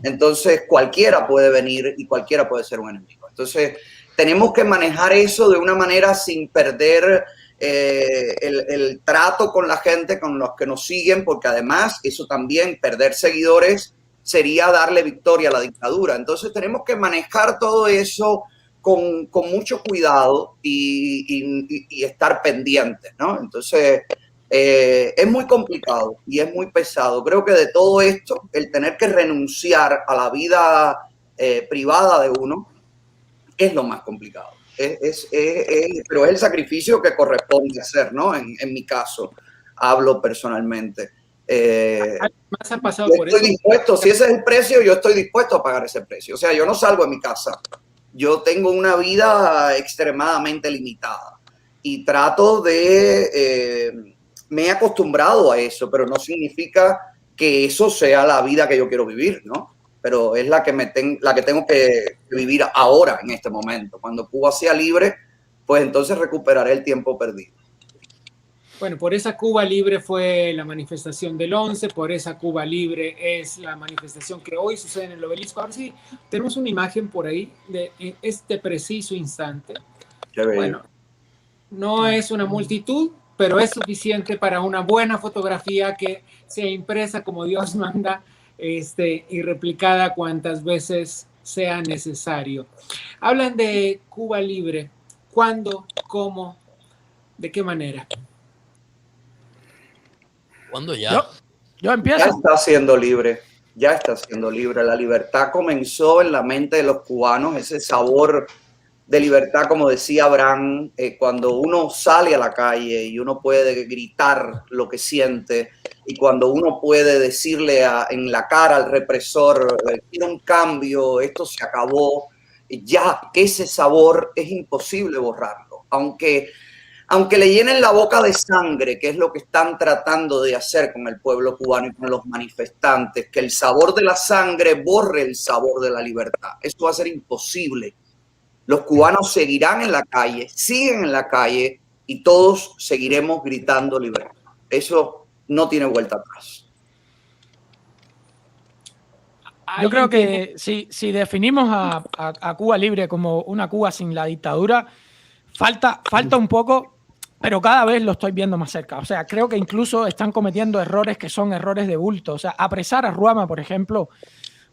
Entonces, cualquiera puede venir y cualquiera puede ser un enemigo. Entonces, tenemos que manejar eso de una manera sin perder el trato con la gente, con los que nos siguen, porque además eso también, perder seguidores, sería darle victoria a la dictadura. Entonces, tenemos que manejar todo eso con mucho cuidado y estar pendientes, ¿no? Entonces, es muy complicado y es muy pesado. Creo que de todo esto, el tener que renunciar a la vida privada de uno es lo más complicado. Pero es el sacrificio que corresponde hacer, ¿no? En mi caso, hablo personalmente. Más ha pasado yo por estoy eso. dispuesto, si ese es el precio, yo estoy dispuesto a pagar ese precio. O sea, yo no salgo de mi casa. Yo tengo una vida extremadamente limitada y trato de... me he acostumbrado a eso, pero no significa que eso sea la vida que yo quiero vivir, ¿no? Pero es la que tengo que vivir ahora, en este momento. Cuando Cuba sea libre, pues entonces recuperaré el tiempo perdido. Bueno, por esa Cuba libre fue la manifestación del 11, por esa Cuba libre es la manifestación que hoy sucede en el Obelisco. Ahora sí, tenemos una imagen por ahí de este preciso instante. Bueno, no es una multitud, pero es suficiente para una buena fotografía que sea impresa como Dios manda y replicada cuantas veces sea necesario. Hablan de Cuba libre. ¿Cuándo? ¿Cómo? ¿De qué manera? ¿Cuándo ya? Yo empiezo. Ya está siendo libre. Ya está siendo libre. La libertad comenzó en la mente de los cubanos. Ese sabor de libertad, como decía Abraham, cuando uno sale a la calle y uno puede gritar lo que siente y cuando uno puede decirle en la cara al represor, quiero un cambio, esto se acabó, ya ese sabor es imposible borrarlo. Aunque le llenen la boca de sangre, que es lo que están tratando de hacer con el pueblo cubano y con los manifestantes, que el sabor de la sangre borre el sabor de la libertad. Eso va a ser imposible. Los cubanos seguirán en la calle, siguen en la calle y todos seguiremos gritando libertad. Eso no tiene vuelta atrás. Yo creo que si definimos a Cuba libre como una Cuba sin la dictadura, falta un poco, pero cada vez lo estoy viendo más cerca. O sea, creo que incluso están cometiendo errores que son errores de bulto. O sea, apresar a Ruama, por ejemplo,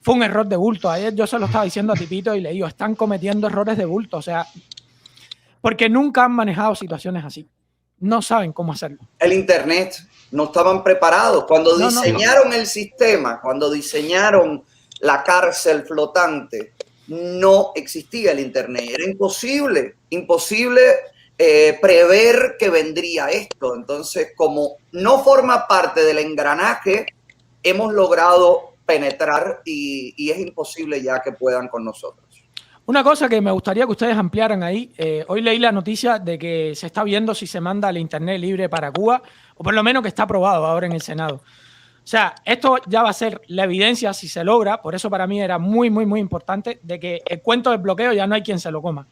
fue un error de bulto. Ayer yo se lo estaba diciendo a Tipito y le digo, están cometiendo errores de bulto. O sea, porque nunca han manejado situaciones así. No saben cómo hacerlo. El Internet, no estaban preparados. Cuando diseñaron el sistema, cuando diseñaron la cárcel flotante, no existía el Internet. Era imposible prever que vendría esto. Entonces, como no forma parte del engranaje, hemos logrado penetrar y es imposible ya que puedan con nosotros. Una cosa que me gustaría que ustedes ampliaran ahí, hoy leí la noticia de que se está viendo si se manda el Internet libre para Cuba, o por lo menos que está aprobado ahora en el Senado. O sea, esto ya va a ser la evidencia si se logra, por eso para mí era muy, muy, muy importante, de que el cuento del bloqueo ya no hay quien se lo coma.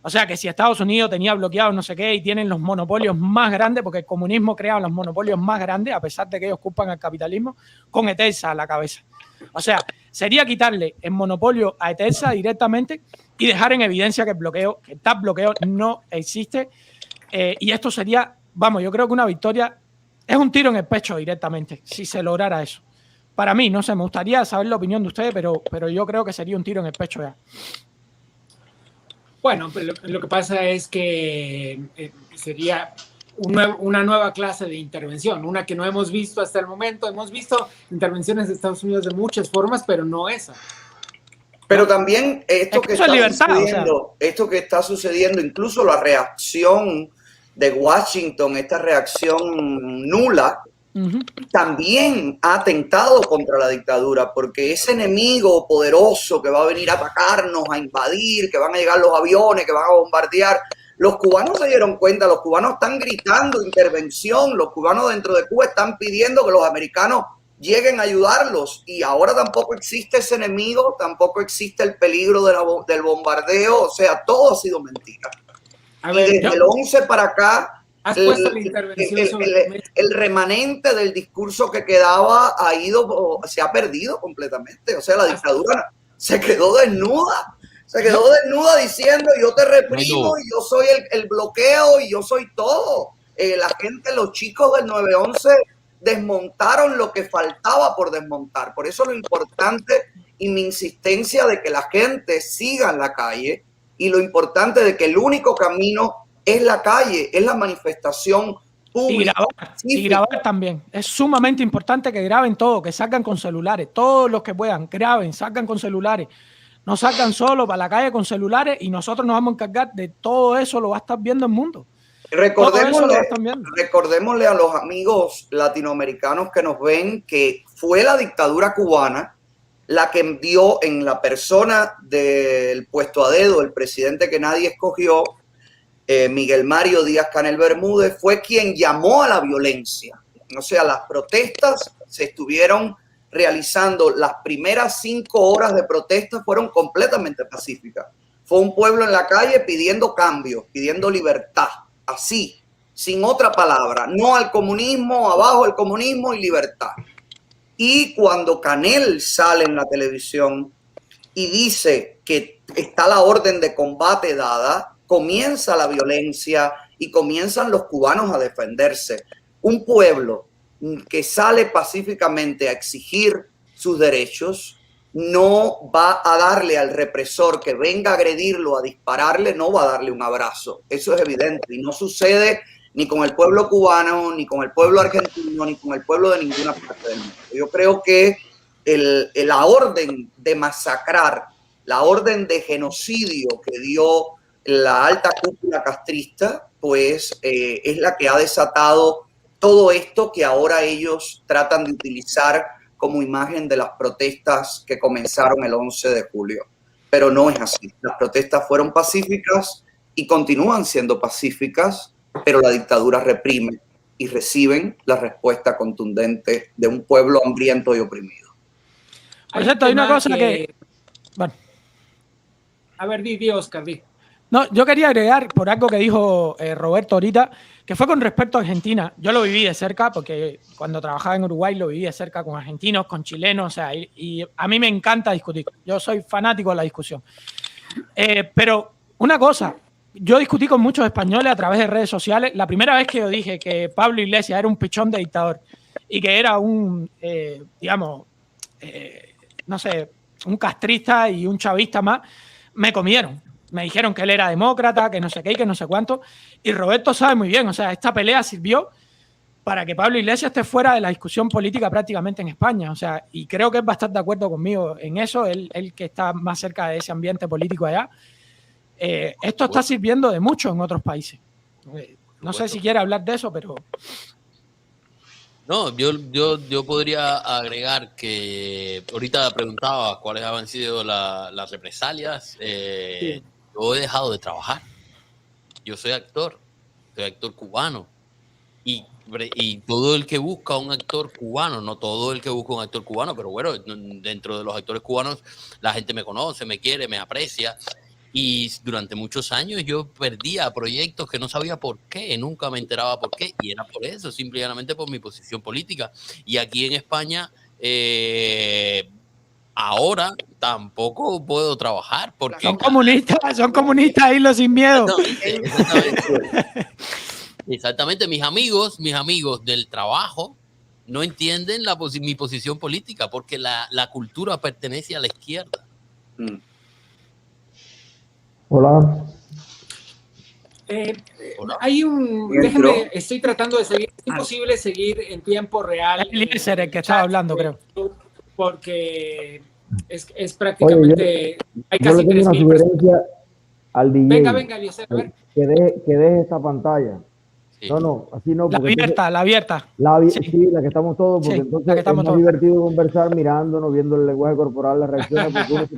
O sea, que si Estados Unidos tenía bloqueado no sé qué y tienen los monopolios más grandes, porque el comunismo crea los monopolios más grandes, a pesar de que ellos culpan al capitalismo, con ETELSA a la cabeza. O sea, sería quitarle el monopolio a ETELSA directamente y dejar en evidencia que el bloqueo, que tal bloqueo no existe. Y esto sería, vamos, yo creo que una victoria, es un tiro en el pecho directamente, si se lograra eso. Para mí, no sé, me gustaría saber la opinión de ustedes, pero yo creo que sería un tiro en el pecho ya. Bueno, lo que pasa es que sería una nueva clase de intervención, una que no hemos visto hasta el momento. Hemos visto intervenciones de Estados Unidos de muchas formas, pero no esa. Pero también esto que está sucediendo, incluso la reacción de Washington, esta reacción nula, también ha atentado contra la dictadura, porque ese enemigo poderoso que va a venir a atacarnos, a invadir, que van a llegar los aviones, que van a bombardear, Los cubanos se dieron cuenta, los cubanos están gritando intervención, los cubanos dentro de Cuba están pidiendo que los americanos lleguen a ayudarlos, y ahora tampoco existe ese enemigo, tampoco existe el peligro del bombardeo, o sea, todo ha sido mentira. A ver, y desde el 11 para acá, el remanente del discurso que quedaba se ha perdido completamente. O sea, la dictadura se quedó desnuda. Se quedó desnuda diciendo: yo te reprimo, y yo soy el bloqueo, y yo soy todo. La gente, los chicos del 9-11 desmontaron lo que faltaba por desmontar. Por eso lo importante y mi insistencia de que la gente siga en la calle, y lo importante de que el único camino es la calle, es la manifestación pública. Y grabar también. Es sumamente importante que graben todo, que salgan con celulares. Todos los que puedan, graben, salgan con celulares. No salgan solo para la calle con celulares, y nosotros nos vamos a encargar de todo eso. Lo va a estar viendo el mundo. Recordémosle a los amigos latinoamericanos que nos ven que fue la dictadura cubana la que dio en la persona del puesto a dedo, el presidente que nadie escogió, Miguel Mario Díaz-Canel Bermúdez, fue quien llamó a la violencia. O sea, las protestas se estuvieron realizando, las primeras 5 horas de protesta fueron completamente pacíficas. Fue un pueblo en la calle pidiendo cambio, pidiendo libertad, así, sin otra palabra, no al comunismo, abajo el comunismo y libertad. Y cuando Canel sale en la televisión y dice que está la orden de combate dada, comienza la violencia y comienzan los cubanos a defenderse. Un pueblo que sale pacíficamente a exigir sus derechos no va a darle al represor que venga a agredirlo, a dispararle, no va a darle un abrazo. Eso es evidente, y no sucede ni con el pueblo cubano, ni con el pueblo argentino, ni con el pueblo de ninguna parte del mundo. Yo creo que la orden de masacrar, la orden de genocidio que dio la alta cúpula castrista, pues es la que ha desatado todo esto que ahora ellos tratan de utilizar como imagen de las protestas que comenzaron el 11 de julio. Pero no es así. Las protestas fueron pacíficas y continúan siendo pacíficas, pero la dictadura reprime, y reciben la respuesta contundente de un pueblo hambriento y oprimido. Por cierto, hay una cosa que... Bueno. A ver, di, Oscar, di. No, yo quería agregar por algo que dijo Roberto ahorita, que fue con respecto a Argentina. Yo lo viví de cerca, porque cuando trabajaba en Uruguay lo viví de cerca con argentinos, con chilenos, o sea, y a mí me encanta discutir. Yo soy fanático de la discusión. Pero una cosa, yo discutí con muchos españoles a través de redes sociales. La primera vez que yo dije que Pablo Iglesias era un pichón de dictador y que era un, no sé, un castrista y un chavista más, me comieron. Me dijeron que él era demócrata, que no sé qué y que no sé cuánto. Y Roberto sabe muy bien, o sea, esta pelea sirvió para que Pablo Iglesias esté fuera de la discusión política prácticamente en España. O sea, y creo que él va a estar de acuerdo conmigo en eso, él que está más cerca de ese ambiente político allá. Esto está sirviendo de mucho en otros países. No sé si quiere hablar de eso, pero... No, yo podría agregar que ahorita preguntaba cuáles habían sido las represalias. Sí. Yo he dejado de trabajar. Yo soy actor cubano. Y todo el que busca un actor cubano, no todo el que busca un actor cubano, pero bueno, dentro de los actores cubanos la gente me conoce, me quiere, me aprecia. Y durante muchos años yo perdía proyectos que no sabía por qué, nunca me enteraba por qué, y era por eso, simplemente por mi posición política. Y aquí en España, ahora tampoco puedo trabajar porque... Son comunistas, Hilo Sin Miedo. No, exactamente. Exactamente, mis amigos del trabajo no entienden mi posición política porque la cultura pertenece a la izquierda. Hola. Hay un... Déjeme, estoy tratando de seguir. Es imposible seguir en tiempo real. Es el que estaba hablando, creo. Porque es prácticamente... Oye, hay casi 3.000 personas. Al DJ, venga, Eliezer, a ver. Que deje esta pantalla. No, así no. La abierta, la abierta. Sí, la que estamos todos, porque entonces es más divertido conversar mirándonos, viendo el lenguaje corporal, las reacciones, porque uno se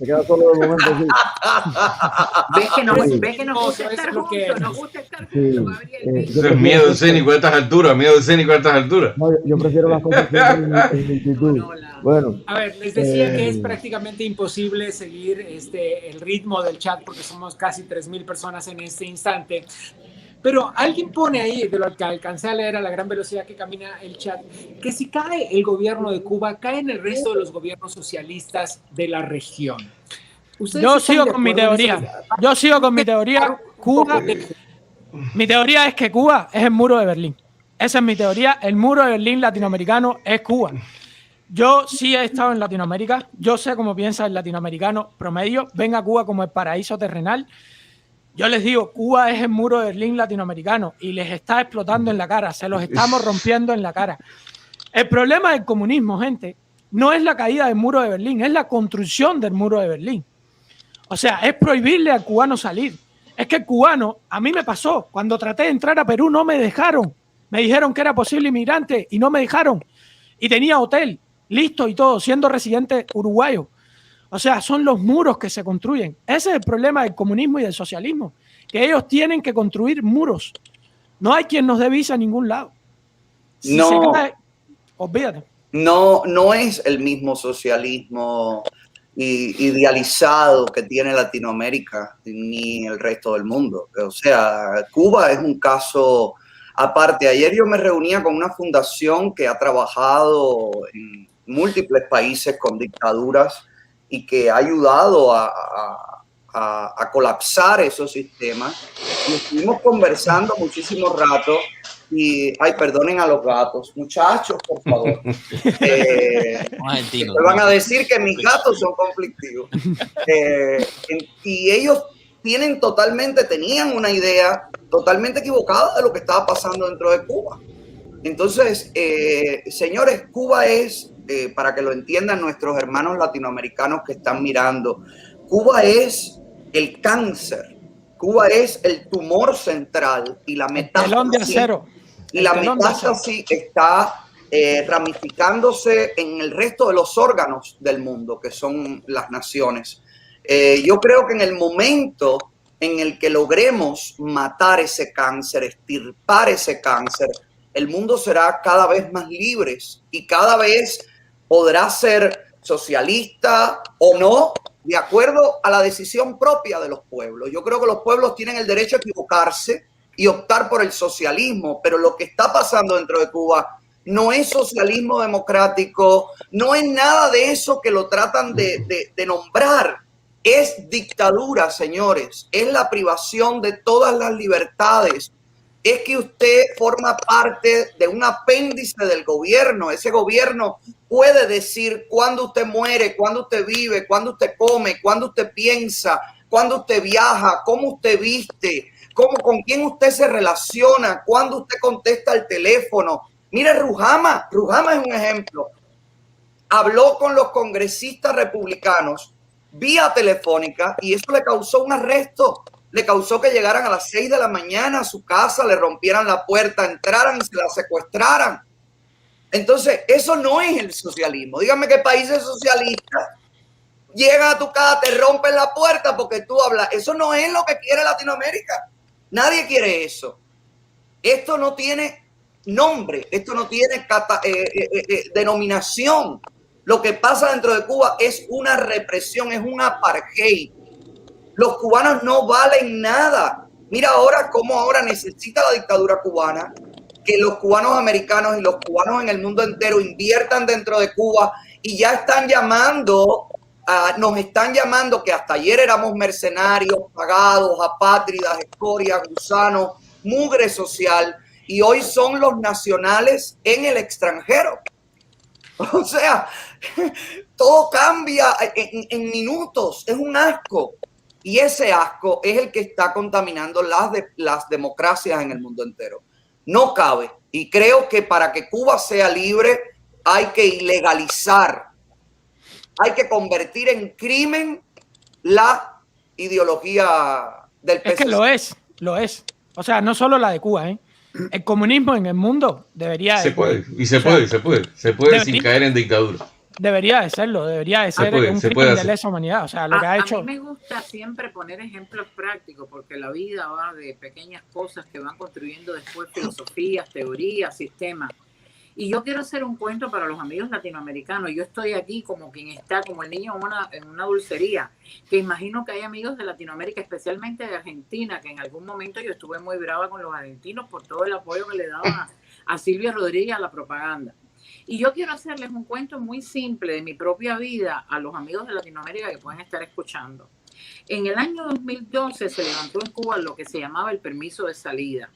queda solo de momento. Sí. ¿Ves que nos gusta estar juntos? Nos gusta estar juntos, Gabriel. Eso es miedo escénico a estas alturas, No, yo prefiero las cosas en multitud. Bueno. A ver, les decía que es prácticamente imposible seguir el ritmo del chat porque somos casi 3,000 personas en este instante. Pero alguien pone ahí, de lo que alcancé a leer a la gran velocidad que camina el chat, que si cae el gobierno de Cuba, caen el resto de los gobiernos socialistas de la región. Yo sigo con mi teoría. Cuba, mi teoría es que Cuba es el muro de Berlín. Esa es mi teoría. El muro de Berlín latinoamericano es Cuba. Yo sí he estado en Latinoamérica. Yo sé cómo piensa el latinoamericano promedio. Ven a Cuba como el paraíso terrenal. Yo les digo, Cuba es el muro de Berlín latinoamericano y les está explotando en la cara, se los estamos rompiendo en la cara. El problema del comunismo, gente, no es la caída del muro de Berlín, es la construcción del muro de Berlín. O sea, es prohibirle al cubano salir. Es que el cubano, a mí me pasó, cuando traté de entrar a Perú no me dejaron. Me dijeron que era posible inmigrante y no me dejaron. Y tenía hotel, listo y todo, siendo residente uruguayo. O sea, son los muros que se construyen. Ese es el problema del comunismo y del socialismo, que ellos tienen que construir muros. No hay quien nos dé visa a ningún lado. Si no, se cae, olvídate. No es el mismo socialismo idealizado que tiene Latinoamérica ni el resto del mundo. O sea, Cuba es un caso aparte. Ayer yo me reunía con una fundación que ha trabajado en múltiples países con dictaduras y que ha ayudado a colapsar esos sistemas. Y estuvimos conversando muchísimo rato y, perdonen a los gatos, muchachos, por favor. Me van a decir que mis gatos son conflictivos. Y ellos tenían una idea totalmente equivocada de lo que estaba pasando dentro de Cuba. Entonces, señores, Cuba es, para que lo entiendan nuestros hermanos latinoamericanos que están mirando, Cuba es el cáncer, Cuba es el tumor central y la metástasis está ramificándose en el resto de los órganos del mundo, que son las naciones. Yo creo que en el momento en el que logremos matar ese cáncer, extirpar ese cáncer, el mundo será cada vez más libre y cada vez podrá ser socialista o no, de acuerdo a la decisión propia de los pueblos. Yo creo que los pueblos tienen el derecho a equivocarse y optar por el socialismo, pero lo que está pasando dentro de Cuba no es socialismo democrático, no es nada de eso que lo tratan de nombrar. Es dictadura, señores, es la privación de todas las libertades. Es que usted forma parte de un apéndice del gobierno. Ese gobierno puede decir cuándo usted muere, cuándo usted vive, cuándo usted come, cuándo usted piensa, cuándo usted viaja, cómo usted viste, con quién usted se relaciona, cuándo usted contesta el teléfono. Mire, Rujama es un ejemplo. Habló con los congresistas republicanos vía telefónica y eso le causó un arresto. Le causó que llegaran a las 6 de la mañana a su casa, le rompieran la puerta, entraran y se la secuestraran. Entonces, eso no es el socialismo. Dígame qué países socialistas llegan a tu casa, te rompen la puerta porque tú hablas. Eso no es lo que quiere Latinoamérica. Nadie quiere eso. Esto no tiene nombre, esto no tiene denominación. Lo que pasa dentro de Cuba es una represión, es un apartheid. Los cubanos no valen nada. Mira ahora cómo ahora necesita la dictadura cubana que los cubanos americanos y los cubanos en el mundo entero inviertan dentro de Cuba y ya están llamando, nos están llamando que hasta ayer éramos mercenarios, pagados, apátridas, escorias, gusanos, mugre social y hoy son los nacionales en el extranjero. O sea, todo cambia en minutos, es un asco. Y ese asco es el que está contaminando las democracias en el mundo entero. No cabe. Y creo que para que Cuba sea libre hay que ilegalizar, hay que convertir en crimen la ideología del PCC. Es que lo es. O sea, no solo la de Cuba, ¿eh? El comunismo en el mundo debería... Se puede sin caer en dictadura. Debería de serlo, debería de ser un crimen de lesa humanidad. O sea, lo que ha hecho... A mí me gusta siempre poner ejemplos prácticos, porque la vida va de pequeñas cosas que van construyendo después filosofías, teorías, sistemas. Y yo quiero hacer un cuento para los amigos latinoamericanos. Yo estoy aquí como quien está, como el niño en una dulcería, que imagino que hay amigos de Latinoamérica, especialmente de Argentina, que en algún momento yo estuve muy brava con los argentinos por todo el apoyo que le daban a Silvio Rodríguez a la propaganda. Y yo quiero hacerles un cuento muy simple de mi propia vida a los amigos de Latinoamérica que pueden estar escuchando. En el año 2012 se levantó en Cuba lo que se llamaba el permiso de salida.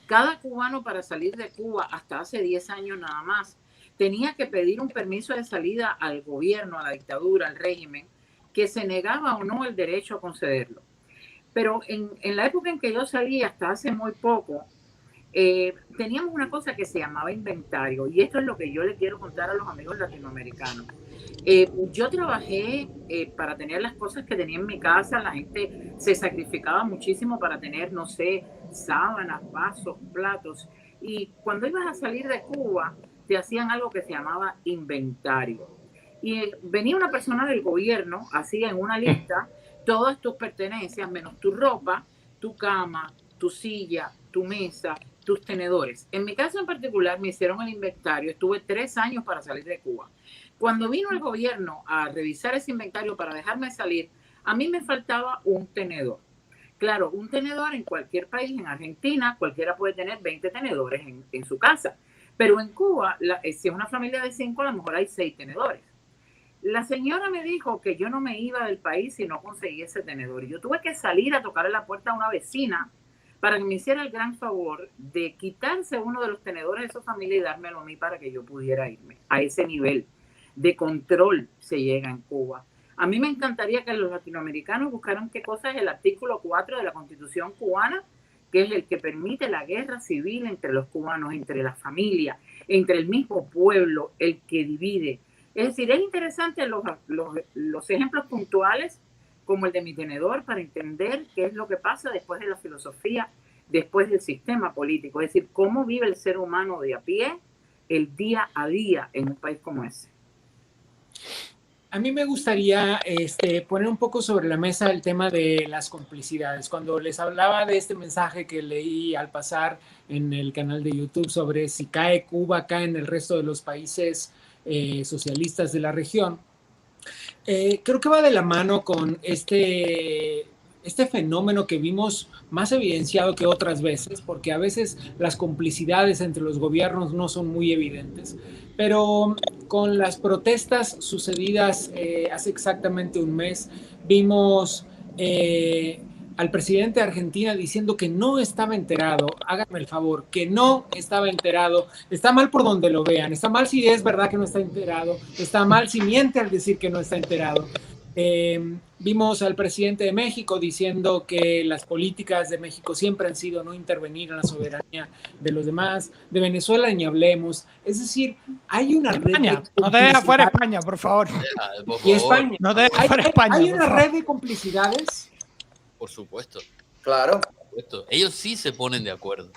Cada cubano para salir de Cuba hasta hace 10 años nada más tenía que pedir un permiso de salida al gobierno, a la dictadura, al régimen, que se negaba o no el derecho a concederlo. Pero en la época en que yo salí, hasta hace muy poco, teníamos una cosa que se llamaba inventario, y esto es lo que yo le quiero contar a los amigos latinoamericanos. Yo trabajé para tener las cosas que tenía en mi casa. La gente se sacrificaba muchísimo para tener, no sé, sábanas, vasos, platos, y cuando ibas a salir de Cuba te hacían algo que se llamaba inventario, y venía una persona del gobierno, hacía en una lista todas tus pertenencias menos tu ropa, tu cama, tu silla, tu mesa, tus tenedores. En mi caso en particular me hicieron el inventario. Estuve 3 años para salir de Cuba. Cuando vino el gobierno a revisar ese inventario para dejarme salir, a mí me faltaba un tenedor. Claro, un tenedor en cualquier país, en Argentina, cualquiera puede tener 20 tenedores en su casa. Pero en Cuba, si es una familia de 5, a lo mejor hay 6 tenedores. La señora me dijo que yo no me iba del país si no conseguía ese tenedor. Y yo tuve que salir a tocarle la puerta a una vecina para que me hiciera el gran favor de quitarse uno de los tenedores de su familia y dármelo a mí para que yo pudiera irme. A ese nivel de control se llega en Cuba. A mí me encantaría que los latinoamericanos buscaran qué cosa es el artículo 4 de la Constitución cubana, que es el que permite la guerra civil entre los cubanos, entre las familias, entre el mismo pueblo, el que divide. Es decir, es interesante los ejemplos puntuales como el de mi tenedor para entender qué es lo que pasa después de la filosofía, después del sistema político. Es decir, cómo vive el ser humano de a pie el día a día en un país como ese. A mí me gustaría poner un poco sobre la mesa el tema de las complicidades. Cuando les hablaba de este mensaje que leí al pasar en el canal de YouTube sobre si cae Cuba, caen el resto de los países socialistas de la región, creo que va de la mano con este fenómeno que vimos más evidenciado que otras veces, porque a veces las complicidades entre los gobiernos no son muy evidentes, pero con las protestas sucedidas hace exactamente un mes, vimos al presidente de Argentina diciendo que no estaba enterado. Háganme el favor, que no estaba enterado. Está mal por donde lo vean, está mal si es verdad que no está enterado, está mal si miente al decir que no está enterado. Vimos al presidente de México diciendo que las políticas de México siempre han sido no intervenir en la soberanía de los demás. De Venezuela ni hablemos. Es decir, hay una red España, no te dejes fuera España, por favor. Y España, no te dejes fuera España. Hay una red de complicidades. Por supuesto. Claro. Por supuesto. Ellos sí se ponen de acuerdo.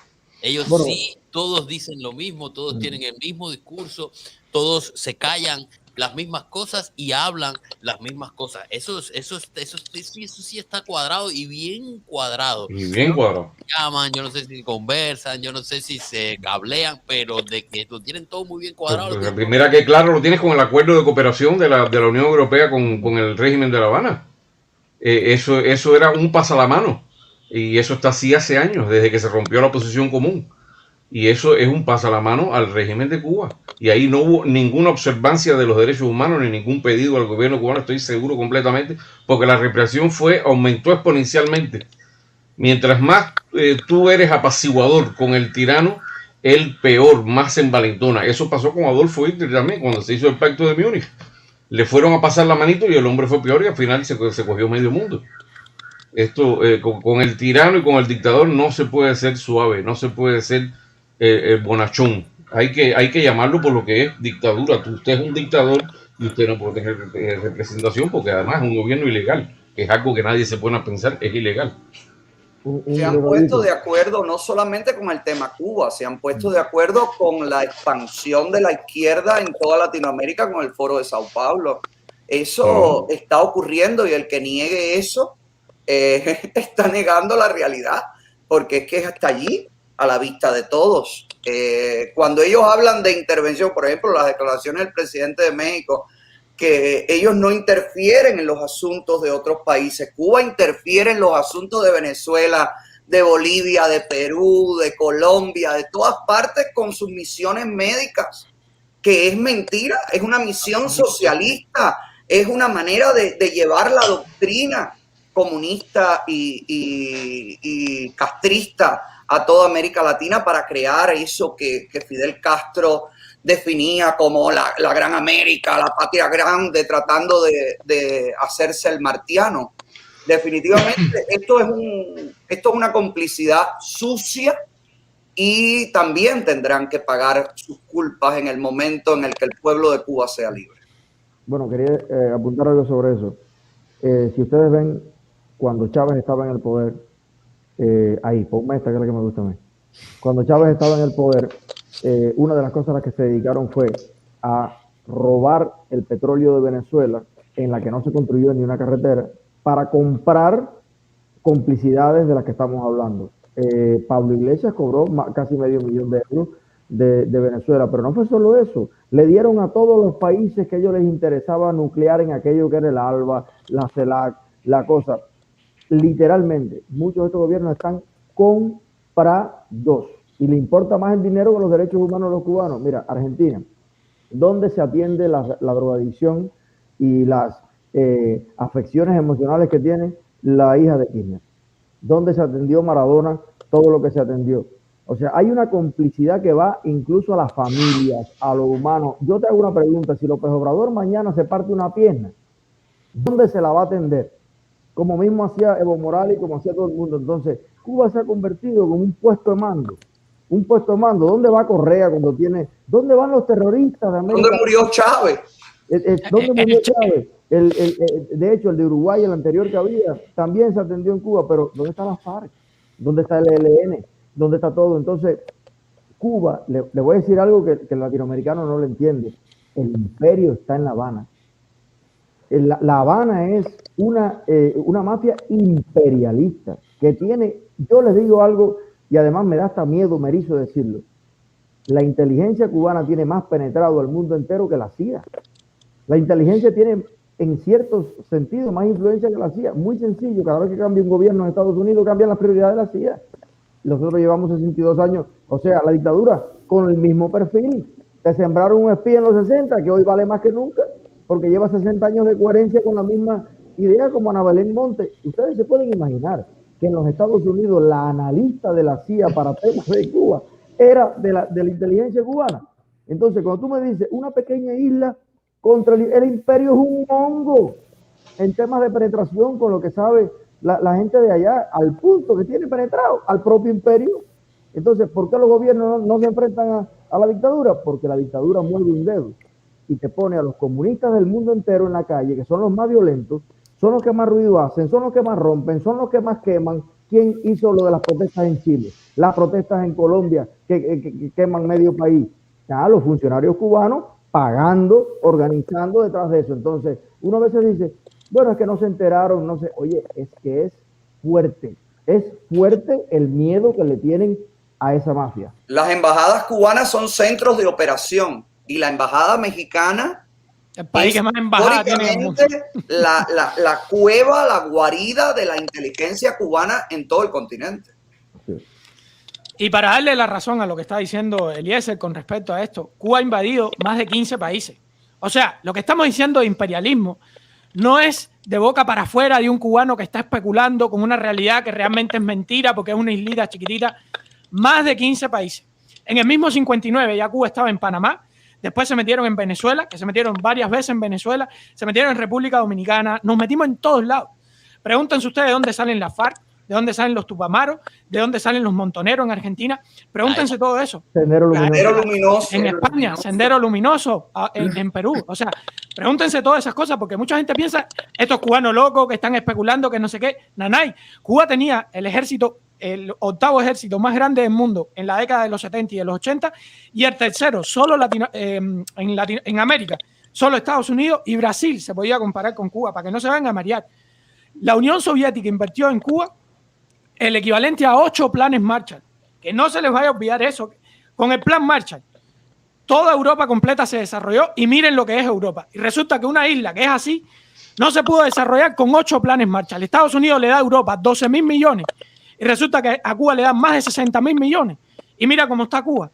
Ellos sí, todos dicen lo mismo, todos tienen el mismo discurso, todos se callan las mismas cosas y hablan las mismas cosas. Eso sí está cuadrado y bien cuadrado. Y bien cuadrado. Llaman, yo no sé si conversan, yo no sé si se cablean, pero de que lo tienen todo muy bien cuadrado. Pues la primera que claro lo tienes con el acuerdo de cooperación de la Unión Europea con el régimen de La Habana. Eso era un pasalamano. Y eso está así hace años, desde que se rompió la posición común. Y eso es un pasalamano al régimen de Cuba. Y ahí no hubo ninguna observancia de los derechos humanos ni ningún pedido al gobierno cubano, estoy seguro completamente, porque la represión aumentó exponencialmente. Mientras más tú eres apaciguador con el tirano, el peor, más se envalentona. Eso pasó con Adolfo Hitler también, cuando se hizo el pacto de Múnich. Le fueron a pasar la manito y el hombre fue peor y al final se cogió medio mundo. Esto con el tirano y con el dictador no se puede ser suave, no se puede ser bonachón. Hay que llamarlo por lo que es dictadura. Usted es un dictador y usted no puede tener representación porque además es un gobierno ilegal, que es algo que nadie se pone a pensar, es ilegal. Se han puesto de acuerdo no solamente con el tema Cuba, se han puesto de acuerdo con la expansión de la izquierda en toda Latinoamérica con el Foro de Sao Paulo. Eso está ocurriendo y el que niegue eso está negando la realidad, porque es que está allí a la vista de todos. Cuando ellos hablan de intervención, por ejemplo, las declaraciones del presidente de México, que ellos no interfieren en los asuntos de otros países. Cuba interfiere en los asuntos de Venezuela, de Bolivia, de Perú, de Colombia, de todas partes con sus misiones médicas, que es mentira, es una misión socialista, es una manera de llevar la doctrina comunista y castrista a toda América Latina para crear eso que Fidel Castro definía como la gran América, la patria grande, tratando de hacerse el martiano. Definitivamente esto es una complicidad sucia y también tendrán que pagar sus culpas en el momento en el que el pueblo de Cuba sea libre. Bueno, quería apuntar algo sobre eso. Si ustedes ven, cuando Chávez estaba en el poder, ahí, ponme esta que es la que me gusta a mí. Cuando Chávez estaba en el poder, una de las cosas a las que se dedicaron fue a robar el petróleo de Venezuela, en la que no se construyó ni una carretera, para comprar complicidades de las que estamos hablando. Pablo Iglesias cobró casi $500,000 de euros de Venezuela, pero no fue solo eso. Le dieron a todos los países que a ellos les interesaba nuclear en aquello que era el ALBA, la CELAC, la cosa. Literalmente, muchos de estos gobiernos están comprados y le importa más el dinero que los derechos humanos de los cubanos. Mira, Argentina, ¿dónde se atiende la drogadicción y las afecciones emocionales que tiene la hija de Kirchner? ¿Dónde se atendió Maradona? Todo lo que se atendió. O sea, hay una complicidad que va incluso a las familias, a lo humano. Yo te hago una pregunta, si López Obrador mañana se parte una pierna, ¿dónde se la va a atender? Como mismo hacía Evo Morales y como hacía todo el mundo. Entonces, Cuba se ha convertido como un puesto de mando. Un puesto de mando. ¿Dónde va Correa cuando tiene? ¿Dónde van los terroristas de América? ¿Dónde murió Chávez? ¿Dónde murió Chávez? De hecho, el de Uruguay, el anterior que había, también se atendió en Cuba, pero ¿dónde está la FARC? ¿Dónde está el ELN? ¿Dónde está todo? Entonces, Cuba, le voy a decir algo que el latinoamericano no lo entiende. El imperio está en La Habana. La Habana es una mafia imperialista que tiene, yo les digo algo y además me da hasta miedo, me erizo decirlo. La inteligencia cubana tiene más penetrado al mundo entero que la CIA. La inteligencia tiene, en ciertos sentidos, más influencia que la CIA. Muy sencillo, cada vez que cambia un gobierno en Estados Unidos, cambian las prioridades de la CIA. Nosotros llevamos 62 años, o sea, la dictadura con el mismo perfil. Te sembraron un espía en los 60, que hoy vale más que nunca, porque lleva 60 años de coherencia con la misma idea como Ana Belén Monte. Ustedes se pueden imaginar que en los Estados Unidos la analista de la CIA para temas de Cuba era de la inteligencia cubana. Entonces, cuando tú me dices, una pequeña isla contra el imperio es un hongo en temas de penetración con lo que sabe la gente de allá, al punto que tiene penetrado al propio imperio. Entonces, ¿por qué los gobiernos no se enfrentan a la dictadura? Porque la dictadura mueve un dedo y te pone a los comunistas del mundo entero en la calle, que son los más violentos, son los que más ruido hacen, son los que más rompen, son los que más queman. ¿Quién hizo lo de las protestas en Chile? Las protestas en Colombia que queman medio país. Los funcionarios cubanos pagando, organizando detrás de eso. Entonces, uno a veces dice, bueno, es que no se enteraron, no sé. Oye, es que es fuerte el miedo que le tienen a esa mafia. Las embajadas cubanas son centros de operación y la embajada mexicana el país que más embajada tiene la cueva, la guarida de la inteligencia cubana en todo el continente. Sí. Y para darle la razón a lo que está diciendo Eliezer con respecto a esto, Cuba ha invadido más de 15 países. O sea, lo que estamos diciendo de imperialismo no es de boca para afuera de un cubano que está especulando con una realidad que realmente es mentira porque es una islita chiquitita. Más de 15 países. En el mismo 59 ya Cuba estaba en Panamá, después se metieron en Venezuela, que se metieron varias veces en Venezuela, se metieron en República Dominicana, nos metimos en todos lados. Pregúntense ustedes de dónde salen las FARC, de dónde salen los tupamaros, de dónde salen los montoneros en Argentina. Pregúntense todo eso. Sendero Luminoso. En España, Sendero Luminoso, en Perú. O sea, pregúntense todas esas cosas, porque mucha gente piensa, estos cubanos locos que están especulando, que no sé qué. Nanay, Cuba tenía el ejército, el octavo ejército más grande del mundo en la década de los 70 y de los 80, y el tercero, solo en América, solo Estados Unidos y Brasil se podía comparar con Cuba, para que no se vayan a marear. La Unión Soviética invirtió en Cuba el equivalente a 8 planes Marshall. Que no se les vaya a olvidar eso. Con el plan Marshall, toda Europa completa se desarrolló, y miren lo que es Europa. Y resulta que una isla que es así no se pudo desarrollar con 8 planes Marshall. Estados Unidos le da a Europa 12.000 millones y resulta que a Cuba le dan más de 60.000 millones. Y mira cómo está Cuba.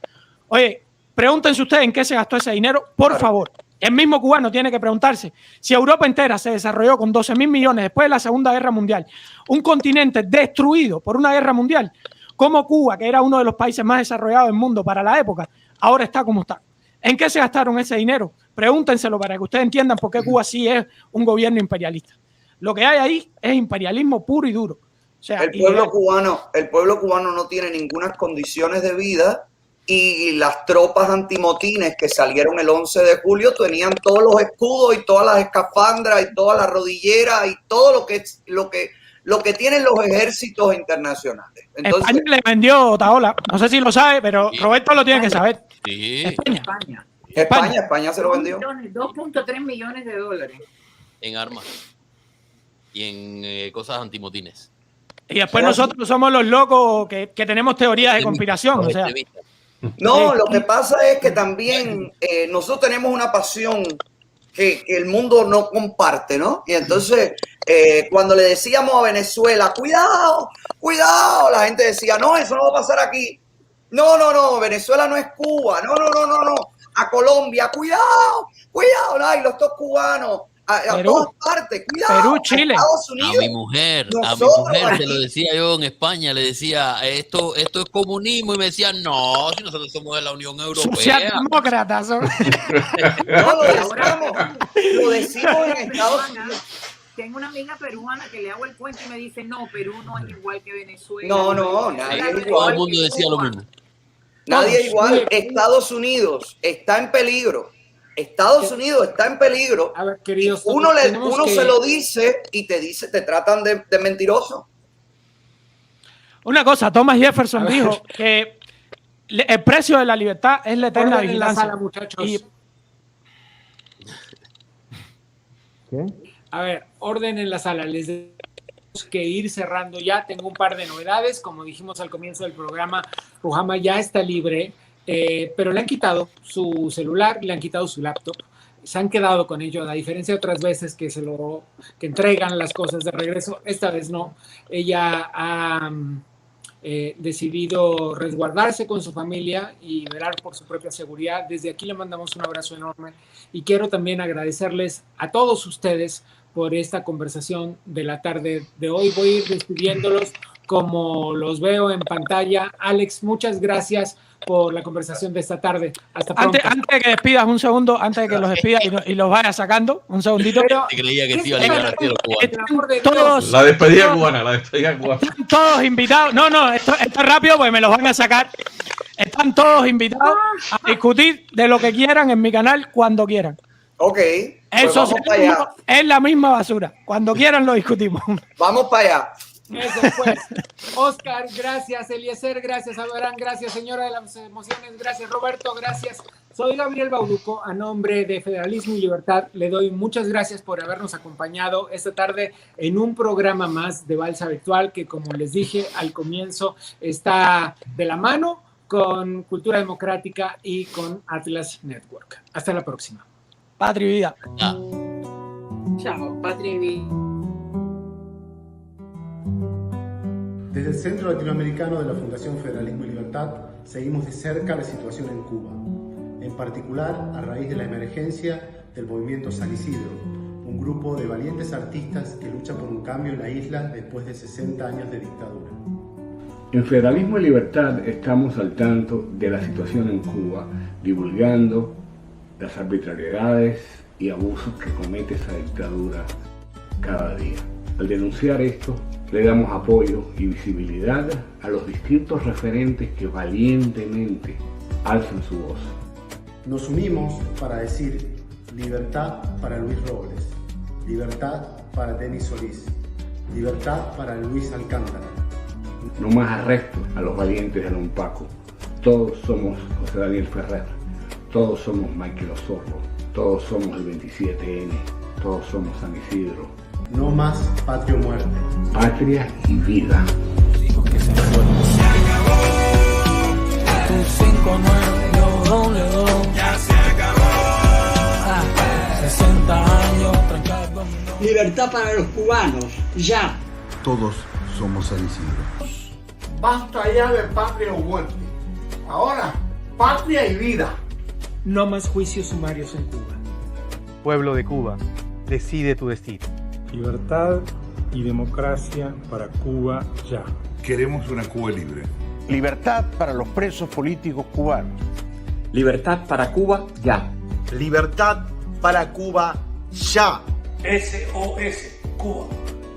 Oye, pregúntense ustedes en qué se gastó ese dinero, por favor. El mismo cubano tiene que preguntarse si Europa entera se desarrolló con 12.000 millones después de la Segunda Guerra Mundial, un continente destruido por una guerra mundial, como Cuba, que era uno de los países más desarrollados del mundo para la época, ahora está como está. ¿En qué se gastaron ese dinero? Pregúntenselo para que ustedes entiendan por qué Cuba sí es un gobierno imperialista. Lo que hay ahí es imperialismo puro y duro. O sea, el pueblo cubano no tiene ninguna condiciones de vida, y las tropas antimotines que salieron el 11 de julio tenían todos los escudos y todas las escafandras y todas las rodilleras y todo lo que tienen los ejércitos internacionales. Entonces, España le vendió, Otaola, no sé si lo sabe, pero sí, Roberto lo tiene que saber. Sí. España se lo vendió. 2.3 millones de dólares. En armas y en cosas antimotines. Y después nosotros somos los locos que tenemos teorías de conspiración. O sea, no, lo que pasa es que también nosotros tenemos una pasión que el mundo no comparte, ¿no? Y entonces, cuando le decíamos a Venezuela, cuidado, cuidado, la gente decía, no, eso no va a pasar aquí. No, Venezuela no es Cuba. No. A Colombia, cuidado, ay, los dos cubanos. A todas partes, cuidado. Perú, Chile. Estados Unidos. A mi mujer se lo decía yo en España, le decía, esto es comunismo, y me decían, no, si nosotros somos de la Unión Europea. Socialdemócratas. No, lo decimos en Estados Unidos. Tengo una amiga peruana que le hago el cuento y me dice, no, Perú no es igual que Venezuela. No, nadie es igual. Todo el mundo decía lo mismo. Nadie es igual. Estados Unidos está en peligro. Estados Unidos está en peligro. A ver, queridos, uno se lo dice y te tratan de mentiroso. Una cosa, Thomas Jefferson dijo que el precio de la libertad es la eterna vigilancia. En la sala, muchachos. ¿Qué? A ver, orden en la sala. Les tenemos que ir cerrando ya. Tengo un par de novedades. Como dijimos al comienzo del programa, Ruhama ya está libre. Pero le han quitado su celular, le han quitado su laptop, se han quedado con ello, a diferencia de otras veces que entregan las cosas de regreso. Esta vez no. Ella ha decidido resguardarse con su familia y velar por su propia seguridad. Desde aquí le mandamos un abrazo enorme y quiero también agradecerles a todos ustedes por esta conversación de la tarde de hoy. Voy a ir despidiéndolos como los veo en pantalla. Alex, muchas gracias por la conversación de esta tarde. Hasta pronto. Antes de que despidas, un segundo, antes de que los despidas y los vayas sacando, un segundito. Creía que sí iba a liberar a los cubanos. Todos, la despedida cubana. Están todos invitados. No, esto es rápido porque me los van a sacar. Están todos invitados a discutir de lo que quieran en mi canal cuando quieran. Ok. Eso es la misma basura. Cuando quieran lo discutimos. Vamos para allá. Eso pues. Oscar, gracias. Eliezer, gracias. Abraham, gracias. Señora de las Emociones, gracias. Roberto, gracias. Soy Gabriel Bauduco. A nombre de Federalismo y Libertad, le doy muchas gracias por habernos acompañado esta tarde en un programa más de Balsa Virtual que, como les dije al comienzo, está de la mano con Cultura Democrática y con Atlas Network. Hasta la próxima. Patria y vida. Chao, patria y vida. Desde el Centro Latinoamericano de la Fundación Federalismo y Libertad seguimos de cerca la situación en Cuba, en particular a raíz de la emergencia del movimiento San Isidro, un grupo de valientes artistas que lucha por un cambio en la isla después de 60 años de dictadura. En Federalismo y Libertad estamos al tanto de la situación en Cuba, divulgando las arbitrariedades y abusos que comete esa dictadura cada día. Al denunciar esto, Le damos apoyo y visibilidad a los distintos referentes que valientemente alzan su voz. Nos unimos para decir libertad para Luis Robles, libertad para Denis Solís, libertad para Luis Alcántara. No más arrestos a los valientes de Lompaco. Todos somos José Daniel Ferrer, todos somos Michael Osorno, todos somos el 27N, todos somos San Isidro. No más patria o muerte. Patria y vida. Libertad para los cubanos, ya. Todos somos San Isidro. Basta ya de patria o muerte. Ahora, patria y vida. No más juicios sumarios en Cuba. Pueblo de Cuba, decide tu destino. Libertad y democracia para Cuba ya. Queremos una Cuba libre. Libertad para los presos políticos cubanos. Libertad para Cuba ya. Libertad para Cuba ya. SOS, Cuba.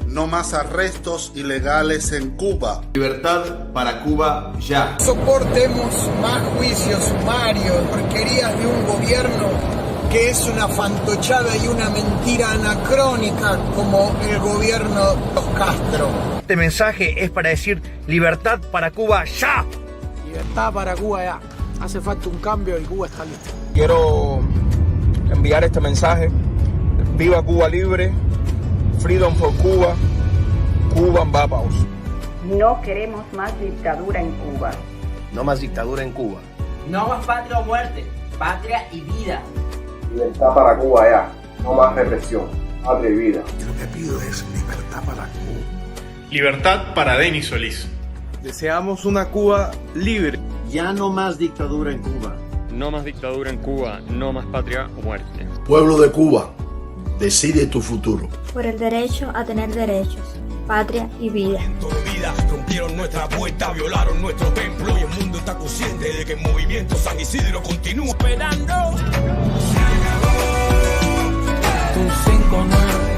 No más arrestos ilegales en Cuba. Libertad para Cuba ya. Soportemos más juicios sumarios, porquerías de un gobierno que es una fantochada y una mentira anacrónica como el gobierno de los Castro. Este mensaje es para decir libertad para Cuba ya. Libertad para Cuba ya. Hace falta un cambio y Cuba está lista. Quiero enviar este mensaje. Viva Cuba libre. Freedom for Cuba. Cuban Vapaus. No queremos más dictadura en Cuba. No más dictadura en Cuba. No más patria o muerte. Patria y vida. Libertad para Cuba ya, no más represión, patria y vida. Lo que pido es libertad para Cuba. Libertad para Denis Solís. Deseamos una Cuba libre. Ya no más dictadura en Cuba. No más dictadura en Cuba, no más patria o muerte. Pueblo de Cuba, decide tu futuro. Por el derecho a tener derechos, patria y vida. Rompieron nuestra puerta, violaron nuestro templo y el mundo está consciente de que el movimiento San Isidro continúa esperando. Tu 5-9